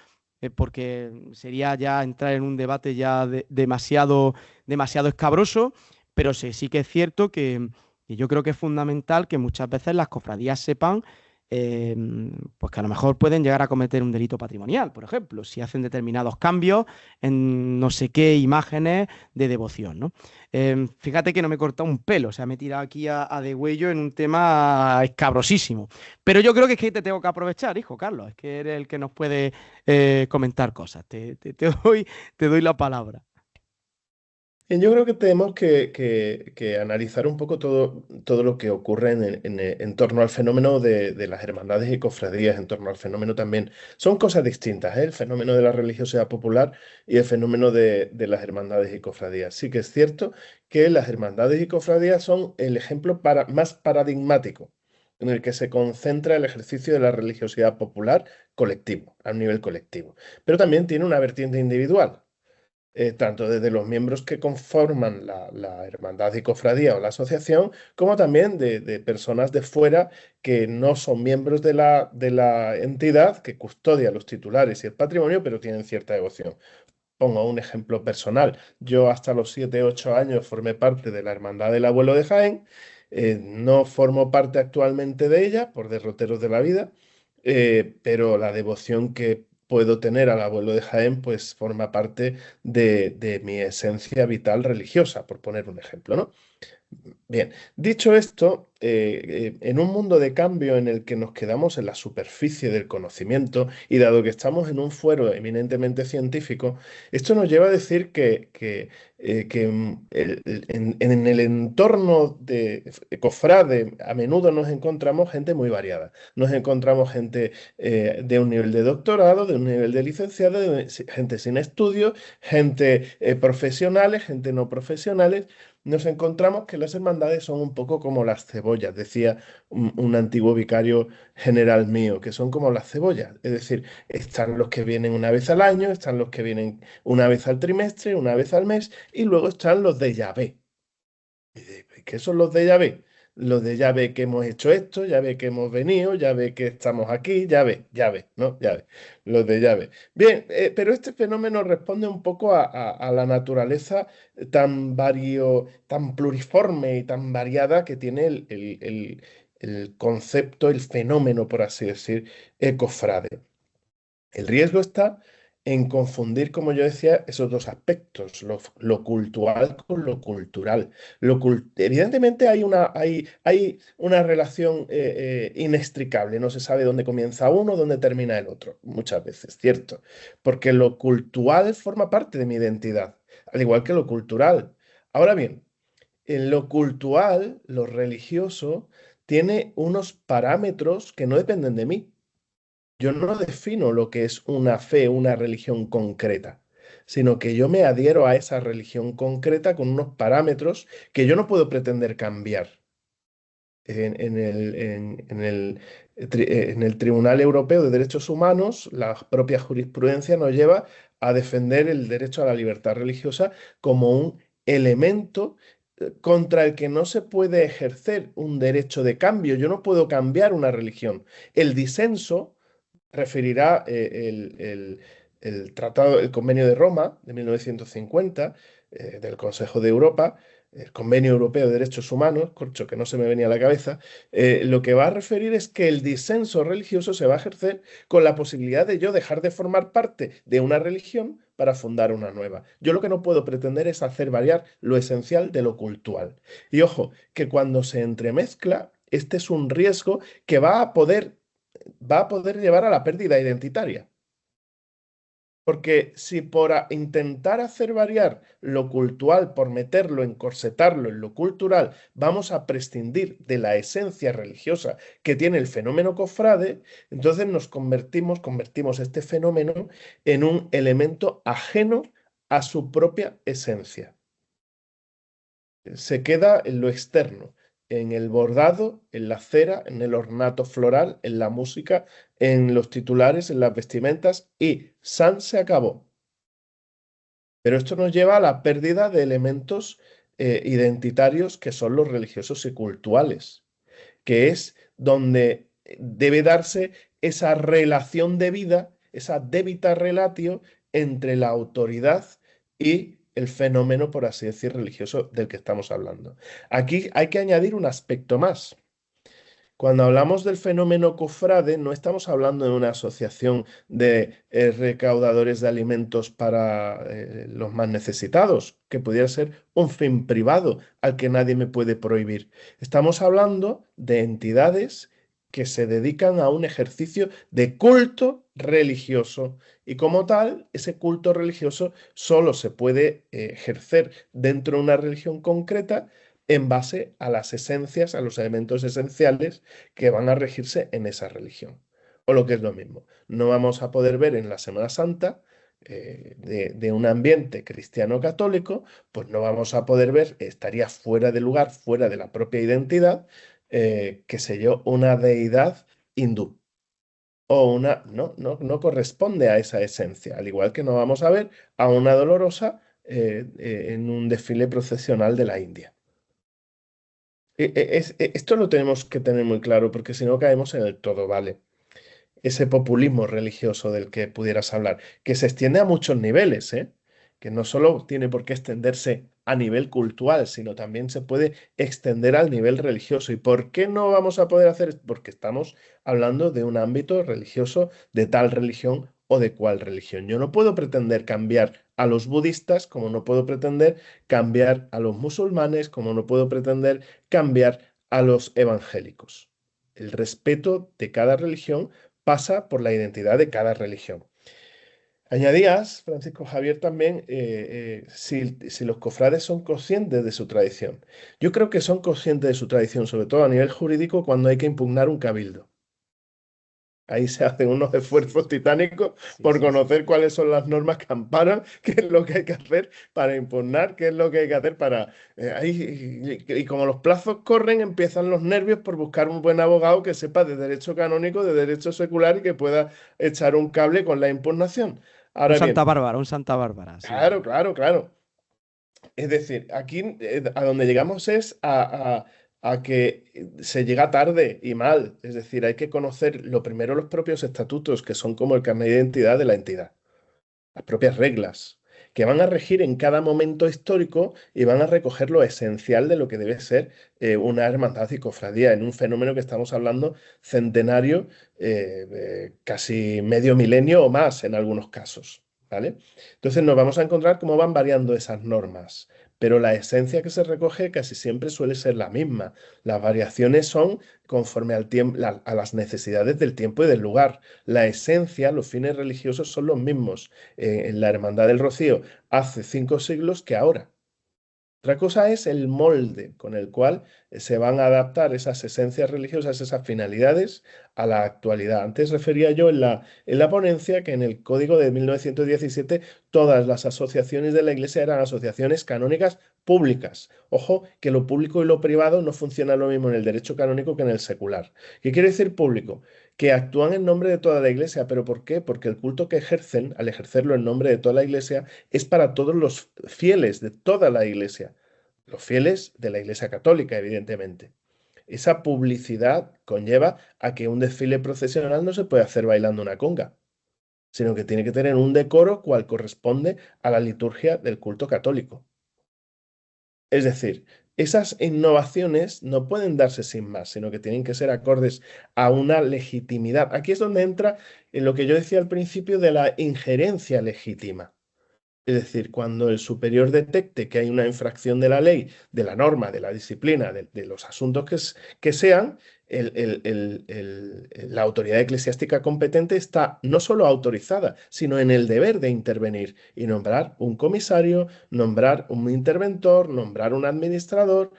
porque sería ya entrar en un debate ya demasiado escabroso, pero sí que es cierto que yo creo que es fundamental que muchas veces las cofradías sepan pues que a lo mejor pueden llegar a cometer un delito patrimonial, por ejemplo, si hacen determinados cambios en no sé qué imágenes de devoción, ¿no? Fíjate que no me he cortado un pelo, o sea, me he tirado aquí a degüello en un tema escabrosísimo. Pero yo creo que es que te tengo que aprovechar, hijo Carlos, es que eres el que nos puede comentar cosas. Te doy la palabra. Bien, yo creo que tenemos que analizar un poco todo lo que ocurre en torno al fenómeno de las hermandades y cofradías, en torno al fenómeno también. Son cosas distintas, ¿eh? El fenómeno de la religiosidad popular y el fenómeno de las hermandades y cofradías. Sí que es cierto que las hermandades y cofradías son el ejemplo más paradigmático en el que se concentra el ejercicio de la religiosidad popular colectivo, a un nivel colectivo. Pero también tiene una vertiente individual, tanto desde los miembros que conforman la hermandad y cofradía o la asociación, como también de personas de fuera que no son miembros de la entidad que custodia los titulares y el patrimonio, pero tienen cierta devoción. Pongo un ejemplo personal. Yo hasta los 7, 8 años formé parte de la Hermandad del Abuelo de Jaén. No formo parte actualmente de ella por derroteros de la vida, pero la devoción que puedo tener al Abuelo de Jaén pues forma parte de mi esencia vital religiosa, por poner un ejemplo, ¿no? Bien, dicho esto, en un mundo de cambio en el que nos quedamos en la superficie del conocimiento y dado que estamos en un fuero eminentemente científico, esto nos lleva a decir que en el entorno de cofrade a menudo nos encontramos gente muy variada. Nos encontramos gente de un nivel de doctorado, de un nivel de licenciado, gente sin estudios, gente profesionales, gente no profesionales. Nos encontramos que las hermandades son un poco como las cebollas, decía un antiguo vicario general mío, que son como las cebollas. Es decir, están los que vienen una vez al año, están los que vienen una vez al trimestre, una vez al mes, y luego están los de llave. ¿Qué son los de llave? Los de llave que hemos hecho esto, llave que hemos venido, llave que estamos aquí, llave, ¿no? Llave, los de llave. Bien, pero este fenómeno responde un poco a la naturaleza tan pluriforme y tan variada que tiene el concepto, el fenómeno, por así decir, cofrade. El riesgo está en confundir, como yo decía, esos dos aspectos, lo cultural con lo cultural. Evidentemente hay una relación inextricable, no se sabe dónde comienza uno, dónde termina el otro, muchas veces, ¿cierto? Porque lo cultural forma parte de mi identidad, al igual que lo cultural. Ahora bien, en lo cultural, lo religioso, tiene unos parámetros que no dependen de mí. Yo no defino lo que es una fe, una religión concreta, sino que yo me adhiero a esa religión concreta con unos parámetros que yo no puedo pretender cambiar. En el Tribunal Europeo de Derechos Humanos, la propia jurisprudencia nos lleva a defender el derecho a la libertad religiosa como un elemento contra el que no se puede ejercer un derecho de cambio. Yo no puedo cambiar una religión. El disenso referirá el tratado, el Convenio de Roma de 1950 del Consejo de Europa, el Convenio Europeo de Derechos Humanos, corcho que no se me venía a la cabeza. Lo que va a referir es que el disenso religioso se va a ejercer con la posibilidad de yo dejar de formar parte de una religión para fundar una nueva. Yo lo que no puedo pretender es hacer variar lo esencial de lo cultural. Y ojo, que cuando se entremezcla, este es un riesgo que va a poder llevar a la pérdida identitaria. Porque si por intentar hacer variar lo cultural, por meterlo, encorsetarlo en lo cultural, vamos a prescindir de la esencia religiosa que tiene el fenómeno cofrade, entonces convertimos este fenómeno en un elemento ajeno a su propia esencia. Se queda en lo externo, en el bordado, en la cera, en el ornato floral, en la música, en los titulares, en las vestimentas y se acabó. Pero esto nos lleva a la pérdida de elementos identitarios que son los religiosos y cultuales, que es donde debe darse esa relación de vida, esa debita relatio entre la autoridad y el fenómeno, por así decir, religioso del que estamos hablando. Aquí hay que añadir un aspecto más. Cuando hablamos del fenómeno cofrade, no estamos hablando de una asociación de recaudadores de alimentos para los más necesitados, que pudiera ser un fin privado al que nadie me puede prohibir. Estamos hablando de entidades que se dedican a un ejercicio de culto religioso y como tal, ese culto religioso solo se puede ejercer dentro de una religión concreta en base a las esencias, a los elementos esenciales que van a regirse en esa religión. O lo que es lo mismo, no vamos a poder ver en la Semana Santa de un ambiente cristiano-católico, pues no vamos a poder ver, estaría fuera de lugar, fuera de la propia identidad, qué sé yo, una deidad hindú. O una, no corresponde a esa esencia, al igual que no vamos a ver a una dolorosa en un desfile procesional de la India. Esto lo tenemos que tener muy claro porque si no caemos en el todo vale. Ese populismo religioso del que pudieras hablar, que se extiende a muchos niveles, ¿eh? Que no solo tiene por qué extenderse a nivel cultural, sino también se puede extender al nivel religioso. ¿Y por qué no vamos a poder hacer esto? Porque estamos hablando de un ámbito religioso de tal religión o de cual religión. Yo no puedo pretender cambiar a los budistas como no puedo pretender cambiar a los musulmanes, como no puedo pretender cambiar a los evangélicos. El respeto de cada religión pasa por la identidad de cada religión. Añadías, Francisco Javier, también si los cofrades son conscientes de su tradición. Yo creo que son conscientes de su tradición, sobre todo a nivel jurídico, cuando hay que impugnar un cabildo. Ahí se hacen unos esfuerzos titánicos por conocer cuáles son las normas que amparan, qué es lo que hay que hacer para impugnar, qué es lo que hay que hacer para... y como los plazos corren, empiezan los nervios por buscar un buen abogado que sepa de derecho canónico, de derecho secular y que pueda echar un cable con la impugnación. Ahora bien, Un Santa Bárbara. Sí. claro. Es decir, aquí a donde llegamos es a que se llega tarde y mal. Es decir, hay que conocer lo primero los propios estatutos, que son como el carnet de identidad de la entidad. Las propias reglas, que van a regir en cada momento histórico y van a recoger lo esencial de lo que debe ser una hermandad y cofradía, en un fenómeno que estamos hablando centenario, casi medio milenio o más en algunos casos. ¿Vale? Entonces nos vamos a encontrar cómo van variando esas normas, pero la esencia que se recoge casi siempre suele ser la misma. Las variaciones son conforme al tiempo, a las necesidades del tiempo y del lugar. La esencia, los fines religiosos son los mismos en la Hermandad del Rocío hace 5 siglos que ahora. Otra cosa es el molde con el cual se van a adaptar esas esencias religiosas, esas finalidades a la actualidad. Antes refería yo en la ponencia que en el Código de 1917 todas las asociaciones de la Iglesia eran asociaciones canónicas públicas. Ojo, que lo público y lo privado no funciona lo mismo en el derecho canónico que en el secular. ¿Qué quiere decir público? Que actúan en nombre de toda la Iglesia. ¿Pero por qué? Porque el culto que ejercen, al ejercerlo en nombre de toda la Iglesia, es para todos los fieles de toda la Iglesia. Los fieles de la Iglesia Católica, evidentemente. Esa publicidad conlleva a que un desfile procesional no se puede hacer bailando una conga, sino que tiene que tener un decoro cual corresponde a la liturgia del culto católico. Es decir, esas innovaciones no pueden darse sin más, sino que tienen que ser acordes a una legitimidad. Aquí es donde entra en lo que yo decía al principio de la injerencia legítima. Es decir, cuando el superior detecte que hay una infracción de la ley, de la norma, de la disciplina, de los asuntos que sean, la autoridad eclesiástica competente está no solo autorizada, sino en el deber de intervenir y nombrar un comisario, nombrar un interventor, nombrar un administrador,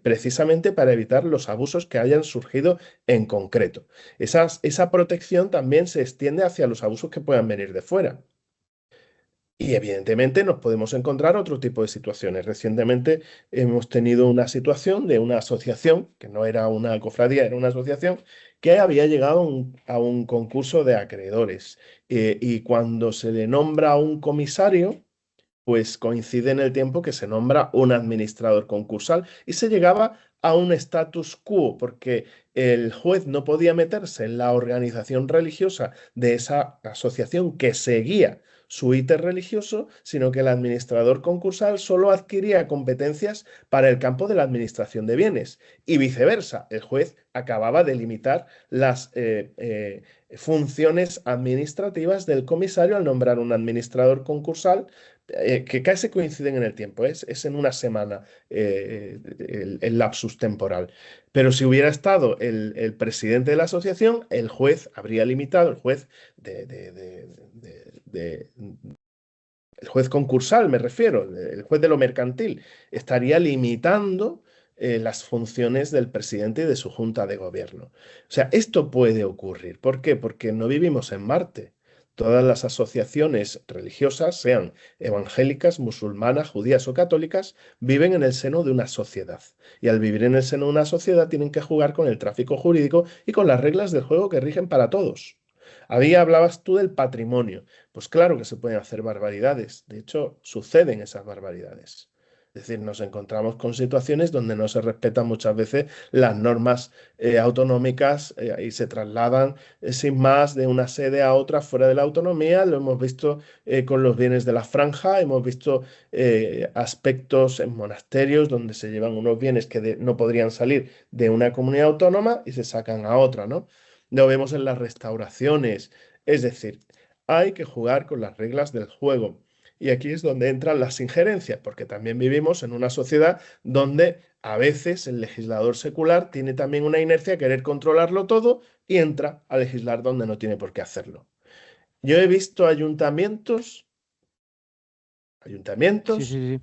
precisamente para evitar los abusos que hayan surgido en concreto. Esa protección también se extiende hacia los abusos que puedan venir de fuera. Y evidentemente nos podemos encontrar otro tipo de situaciones. Recientemente hemos tenido una situación de una asociación, que no era una cofradía, era una asociación, que había llegado a un concurso de acreedores. Y cuando se le nombra a un comisario, pues coincide en el tiempo que se nombra un administrador concursal y se llegaba a un status quo, porque el juez no podía meterse en la organización religiosa de esa asociación que seguía su íter religioso, sino que el administrador concursal solo adquiría competencias para el campo de la administración de bienes y viceversa. El juez acababa de limitar las funciones administrativas del comisario al nombrar un administrador concursal que casi coinciden en el tiempo, es en una semana el lapsus temporal. Pero si hubiera estado el presidente de la asociación, el juez habría limitado, el juez el juez concursal, me refiero, el juez de lo mercantil, estaría limitando las funciones del presidente y de su junta de gobierno. O sea, esto puede ocurrir. ¿Por qué? Porque no vivimos en Marte. Todas las asociaciones religiosas, sean evangélicas, musulmanas, judías o católicas, viven en el seno de una sociedad. Y al vivir en el seno de una sociedad tienen que jugar con el tráfico jurídico y con las reglas del juego que rigen para todos. Hablabas tú del patrimonio. Pues claro que se pueden hacer barbaridades. De hecho, suceden esas barbaridades. Es decir, nos encontramos con situaciones donde no se respetan muchas veces las normas autonómicas y se trasladan sin más de una sede a otra fuera de la autonomía. Lo hemos visto con los bienes de la franja, hemos visto aspectos en monasterios donde se llevan unos bienes que no podrían salir de una comunidad autónoma y se sacan a otra, ¿no? Lo vemos en las restauraciones. Es decir, hay que jugar con las reglas del juego. Y aquí es donde entran las injerencias, porque también vivimos en una sociedad donde a veces el legislador secular tiene también una inercia a querer controlarlo todo y entra a legislar donde no tiene por qué hacerlo. Yo he visto ayuntamientos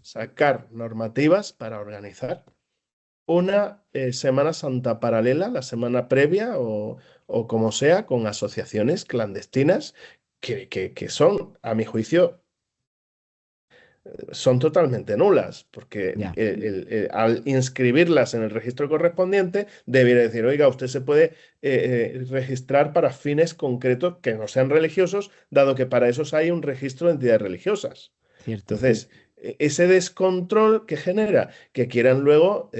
sacar normativas para organizar una Semana Santa paralela, la semana previa o como sea, con asociaciones clandestinas que son, a mi juicio, son totalmente nulas, porque al inscribirlas en el registro correspondiente, debería decir, oiga, usted se puede registrar para fines concretos que no sean religiosos, dado que para eso hay un registro de entidades religiosas. Cierto. Entonces, ese descontrol que genera que quieran luego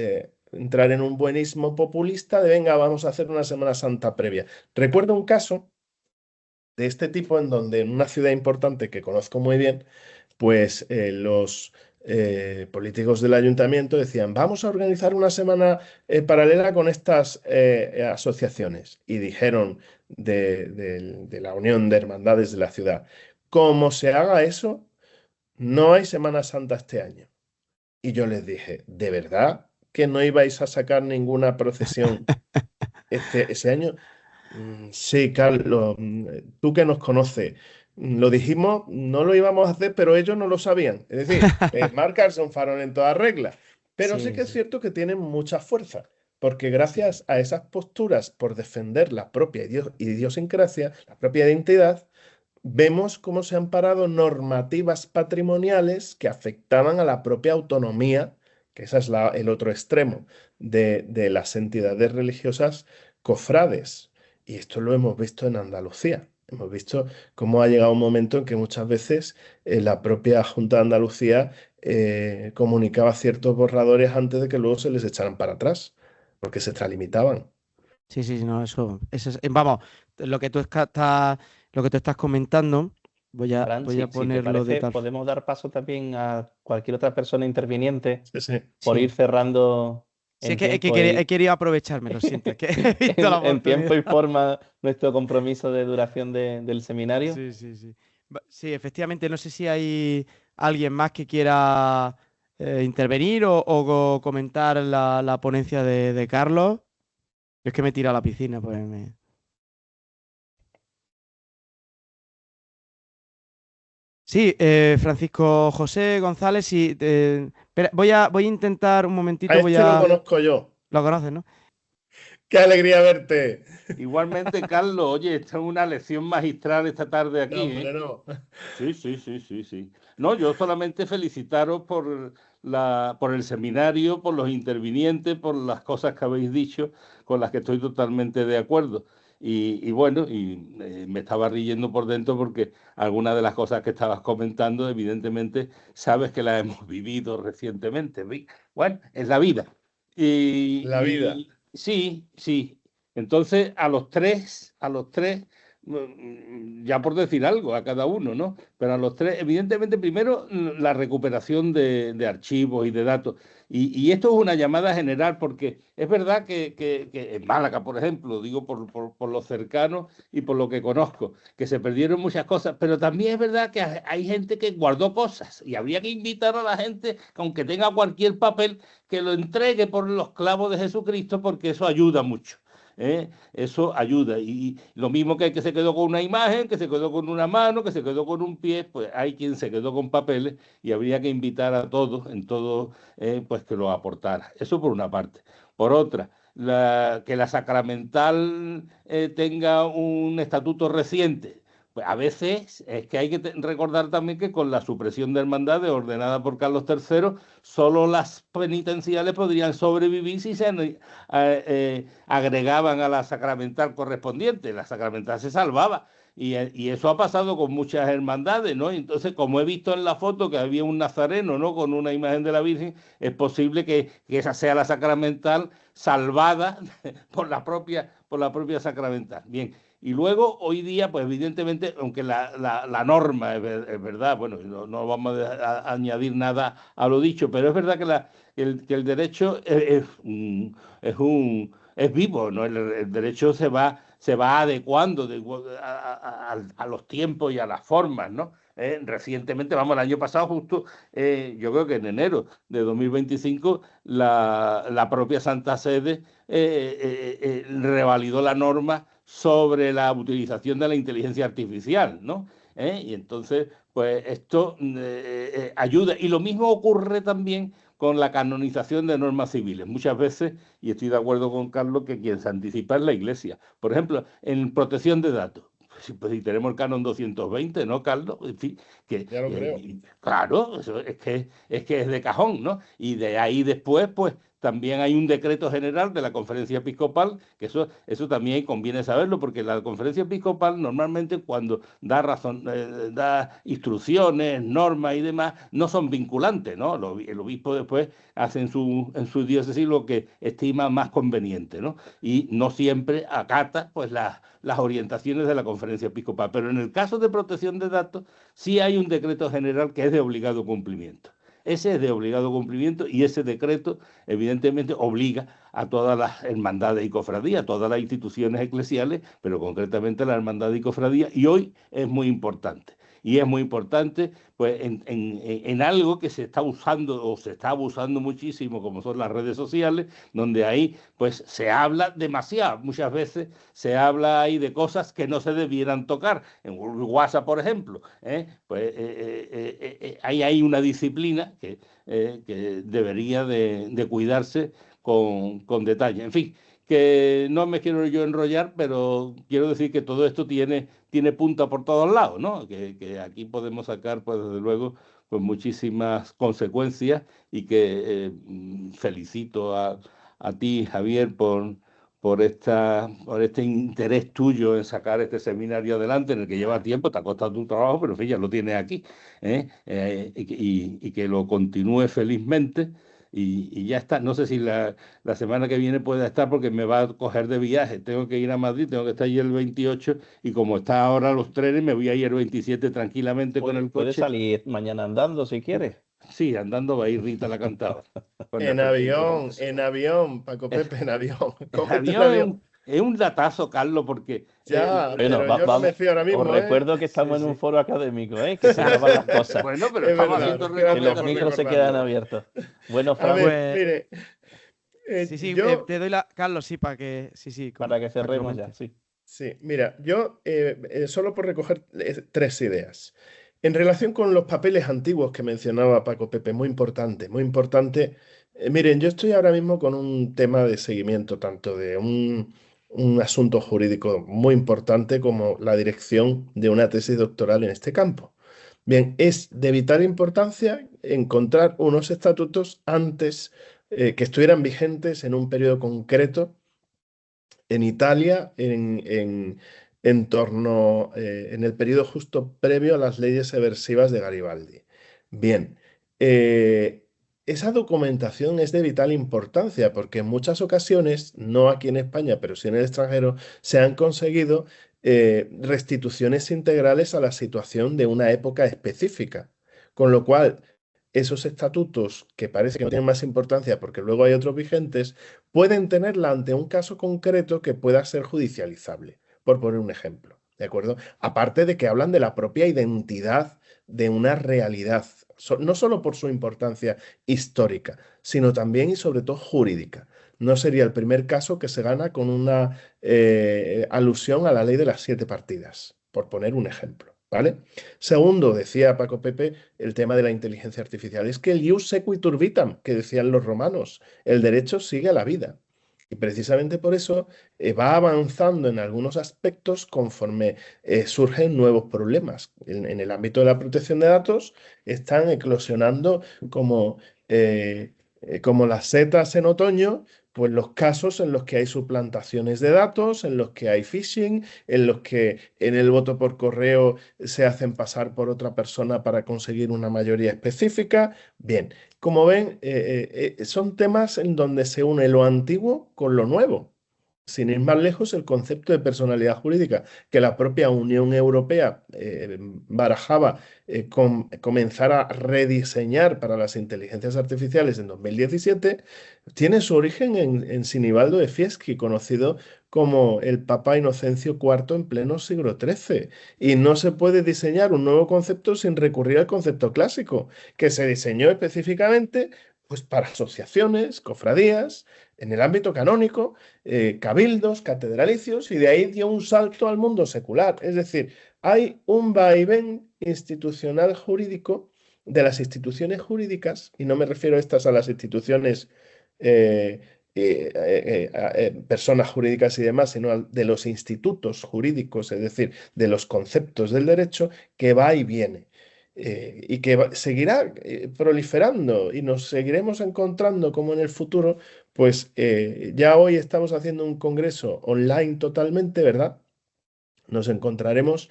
entrar en un buenismo populista de, venga, vamos a hacer una Semana Santa previa. Recuerdo un caso de este tipo en donde en una ciudad importante que conozco muy bien, pues los políticos del ayuntamiento decían, vamos a organizar una semana paralela con estas asociaciones. Y dijeron de la Unión de Hermandades de la ciudad, como se haga eso, no hay Semana Santa este año. Y yo les dije, ¿de verdad que no ibais a sacar ninguna procesión ese año? Sí, Carlos, tú que nos conoces, lo dijimos, no lo íbamos a hacer, pero ellos no lo sabían. Es decir, marcarse un farol en toda regla. Pero sí que es cierto que tienen mucha fuerza, porque gracias a esas posturas por defender la propia idiosincrasia, la propia identidad, vemos cómo se han parado normativas patrimoniales que afectaban a la propia autonomía, que ese es el otro extremo de las entidades religiosas cofrades. Y esto lo hemos visto en Andalucía. Hemos visto cómo ha llegado un momento en que muchas veces la propia Junta de Andalucía comunicaba ciertos borradores antes de que luego se les echaran para atrás, porque se extralimitaban. Sí, no, eso es, vamos, lo que tú estás comentando, voy a ponerlo de tal. Podemos dar paso también a cualquier otra persona interviniente por ir cerrando. Sí, es que he querido aprovecharme, lo siento. Es que he visto la en tiempo y forma nuestro compromiso de duración del seminario. Sí. Sí, efectivamente, no sé si hay alguien más que quiera intervenir o comentar la ponencia de Carlos. Yo es que me he tirado a la piscina, pues Sí, Francisco José González, sí. Espera, voy a intentar un momentito. Lo conozco yo. Lo conoces, ¿no? ¡Qué alegría verte! Igualmente, Carlos, oye, esta es una lección magistral esta tarde aquí. No, hombre, no. Sí. No, yo solamente felicitaros por el seminario, por los intervinientes, por las cosas que habéis dicho, con las que estoy totalmente de acuerdo. Y bueno, me estaba riendo por dentro porque algunas de las cosas que estabas comentando, evidentemente, sabes que las hemos vivido recientemente. Bueno, es la vida. La vida. Sí. Entonces, a los tres ya por decir algo, a cada uno, ¿no? Pero a los tres, evidentemente, primero la recuperación de archivos y de datos. Y esto es una llamada general, porque es verdad que en Málaga, por ejemplo, digo por lo cercano y por lo que conozco, que se perdieron muchas cosas, pero también es verdad que hay gente que guardó cosas y habría que invitar a la gente, que aunque tenga cualquier papel, que lo entregue por los clavos de Jesucristo, porque eso ayuda mucho. Eso ayuda. Y lo mismo que hay que se quedó con una imagen, que se quedó con una mano, que se quedó con un pie, pues hay quien se quedó con papeles y habría que invitar a todos, en todo, pues que lo aportara. Eso por una parte. Por otra, que la sacramental tenga un estatuto reciente. Pues a veces es que hay que recordar también que con la supresión de hermandades ordenada por Carlos III, solo las penitenciales podrían sobrevivir si se agregaban a la sacramental correspondiente. La sacramental se salvaba. Y eso ha pasado con muchas hermandades, ¿no? Entonces, como he visto en la foto que había un nazareno, ¿no?, con una imagen de la Virgen, es posible que esa sea la sacramental salvada por la propia sacramental. Bien. Y luego, hoy día, pues evidentemente, aunque la norma es verdad, bueno, no vamos a añadir nada a lo dicho, pero es verdad que el derecho es vivo, ¿no? El derecho se va adecuando a los tiempos y a las formas, ¿no? Recientemente, vamos, el año pasado justo, yo creo que en enero de 2025, la propia Santa Sede revalidó la norma sobre la utilización de la inteligencia artificial, ¿no? Y entonces, pues esto ayuda. Y lo mismo ocurre también con la canonización de normas civiles. Muchas veces, y estoy de acuerdo con Carlos, que quien se anticipa es la Iglesia. Por ejemplo, en protección de datos. Pues si tenemos el canon 220, ¿no, Carlos? En fin, Ya lo creo. claro, eso es que es de cajón, ¿no? Y de ahí después, pues también hay un decreto general de la Conferencia Episcopal, que eso también conviene saberlo, porque la Conferencia Episcopal normalmente cuando da instrucciones, normas y demás, no son vinculantes, ¿no? El obispo después hace en su diócesis lo que estima más conveniente, ¿no? Y no siempre acata, pues, las orientaciones de la Conferencia Episcopal. Pero en el caso de protección de datos, sí hay un decreto general que es de obligado cumplimiento. Ese es de obligado cumplimiento y ese decreto, evidentemente, obliga a todas las hermandades y cofradías, a todas las instituciones eclesiales, pero concretamente a la hermandad y cofradía, y hoy es muy importante. Y es muy importante, pues, en algo que se está usando o se está abusando muchísimo, como son las redes sociales, donde ahí, pues, se habla demasiado. Muchas veces se habla ahí de cosas que no se debieran tocar. En WhatsApp, por ejemplo, pues ahí hay una disciplina que debería de cuidarse con detalle. En fin, que no me quiero yo enrollar, pero quiero decir que todo esto tiene punta por todos lados, ¿no? Que aquí podemos sacar, pues desde luego, pues muchísimas consecuencias y que felicito a ti, Javier, por este interés tuyo en sacar este seminario adelante, en el que lleva tiempo, te ha costado un trabajo, pero en fin, ya lo tienes aquí, y que lo continúe felizmente. Y ya está. No sé si la semana que viene pueda estar porque me va a coger de viaje. Tengo que ir a Madrid, tengo que estar allí el 28 y como está ahora los trenes, me voy a ir el 27 tranquilamente con el coche. Puedes salir mañana andando si quieres. Sí, andando va a ir Rita la cantaba. En avión, Paco Pepe, en avión. Cógete el Avión avión. es un datazo, Carlos, porque Ya, Bueno, pero yo no me fío ahora mismo, os recuerdo que estamos Sí, en un sí. foro académico, que se llaman las cosas, bueno, pero Es estamos verdad, haciendo nos queda que los por micros se recordarlo. quedan abiertos. Bueno, A Fran, ver, Pues- mire, Sí, yo, te doy Carlos, sí, para que. Sí, para que para cerremos ya, comentes. sí. sí, mira, yo solo por recoger tres ideas. En relación con los papeles antiguos que mencionaba Paco Pepe, muy importante, muy importante. Miren, yo estoy ahora mismo con un tema de seguimiento, tanto de un asunto jurídico muy importante como la dirección de una tesis doctoral en este campo. Bien, es de vital importancia encontrar unos estatutos antes que estuvieran vigentes en un periodo concreto en Italia en torno, en el periodo justo previo a las leyes subversivas de Garibaldi. Bien, esa documentación es de vital importancia porque en muchas ocasiones, no aquí en España, pero sí en el extranjero, se han conseguido restituciones integrales a la situación de una época específica. Con lo cual, esos estatutos, que parece que no tienen más importancia porque luego hay otros vigentes, pueden tenerla ante un caso concreto que pueda ser judicializable, por poner un ejemplo, ¿de acuerdo? Aparte de que hablan de la propia identidad de una realidad, no solo por su importancia histórica, sino también y sobre todo jurídica. No sería el primer caso que se gana con una alusión a la ley de las 7 partidas, por poner un ejemplo, ¿vale? Segundo, decía Paco Pepe, el tema de la inteligencia artificial. Es que el ius sequitur vitam, que decían los romanos, el derecho sigue a la vida. Y precisamente por eso va avanzando en algunos aspectos conforme surgen nuevos problemas. En el ámbito de la protección de datos están eclosionando como las setas en otoño, pues los casos en los que hay suplantaciones de datos, en los que hay phishing, en los que en el voto por correo se hacen pasar por otra persona para conseguir una mayoría específica. Bien, como ven, son temas en donde se une lo antiguo con lo nuevo. Sin ir más lejos, el concepto de personalidad jurídica que la propia Unión Europea barajaba comenzar a rediseñar para las inteligencias artificiales en 2017, tiene su origen en Sinibaldo de Fieschi, conocido como el Papa Inocencio IV en pleno siglo XIII. Y no se puede diseñar un nuevo concepto sin recurrir al concepto clásico, que se diseñó específicamente pues, para asociaciones, cofradías, en el ámbito canónico, cabildos, catedralicios, y de ahí dio un salto al mundo secular. Es decir, hay un vaivén institucional jurídico de las instituciones jurídicas, y no me refiero a estas a las instituciones, personas jurídicas y demás, sino de los institutos jurídicos, es decir, de los conceptos del derecho, que va y viene. Y que seguirá proliferando y nos seguiremos encontrando como en el futuro, pues ya hoy estamos haciendo un congreso online totalmente, ¿verdad? Nos encontraremos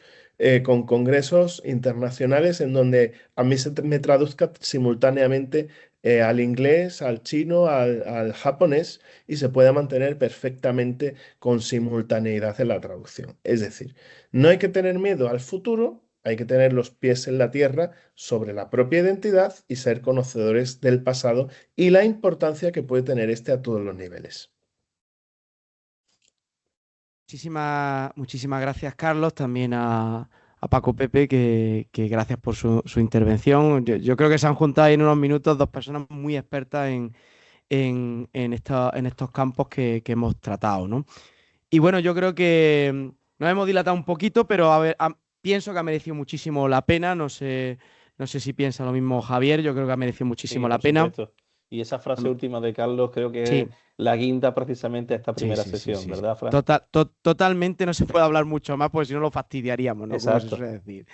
con congresos internacionales en donde a mí se me traduzca simultáneamente al inglés, al chino, al japonés, y se pueda mantener perfectamente con simultaneidad en la traducción. Es decir, no hay que tener miedo al futuro, hay que tener los pies en la tierra sobre la propia identidad y ser conocedores del pasado y la importancia que puede tener este a todos los niveles. Muchísimas gracias, Carlos, también a Paco Pepe, que gracias por su intervención. Yo creo que se han juntado ahí en unos minutos dos personas muy expertas en estos campos que hemos tratado, ¿no? Y bueno, yo creo que nos hemos dilatado un poquito, pero a ver, pienso que ha merecido muchísimo la pena. No sé si piensa lo mismo Javier, yo creo que ha merecido muchísimo la pena. Supuesto. Y esa frase última de Carlos creo que Sí. es la guinda precisamente a esta primera Sí, sesión, sí. ¿verdad, Fran? Totalmente, no se puede hablar mucho más, porque si no lo fastidiaríamos, ¿no? Como se Exacto. suele decir.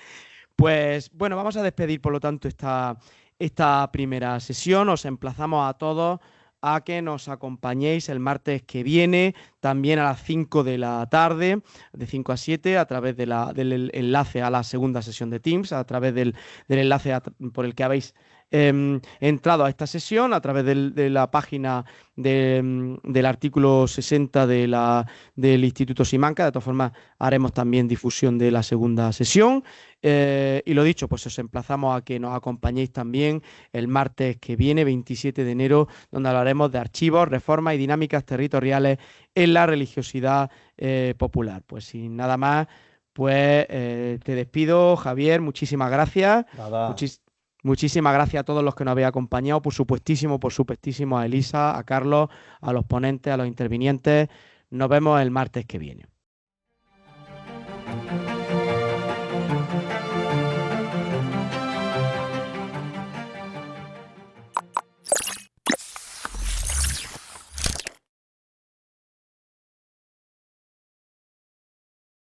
Pues bueno, vamos a despedir, por lo tanto, esta primera sesión. Os emplazamos a todos a que nos acompañéis el martes que viene, también a las 5 de la tarde, de 5 a 7, a través del enlace a la segunda sesión de Teams, a través del enlace por el que habéis entrado a esta sesión, a través de la página del artículo 60 del Instituto Simancas. De todas formas, haremos también difusión de la segunda sesión. Y lo dicho, pues os emplazamos a que nos acompañéis también el martes que viene, 27 de enero, donde hablaremos de archivos, reformas y dinámicas territoriales en la religiosidad popular. Pues sin nada más, pues te despido, Javier, muchísimas gracias. Nada. Muchísimas gracias a todos los que nos habéis acompañado, por supuestísimo a Elisa, a Carlos, a los ponentes, a los intervinientes. Nos vemos el martes que viene.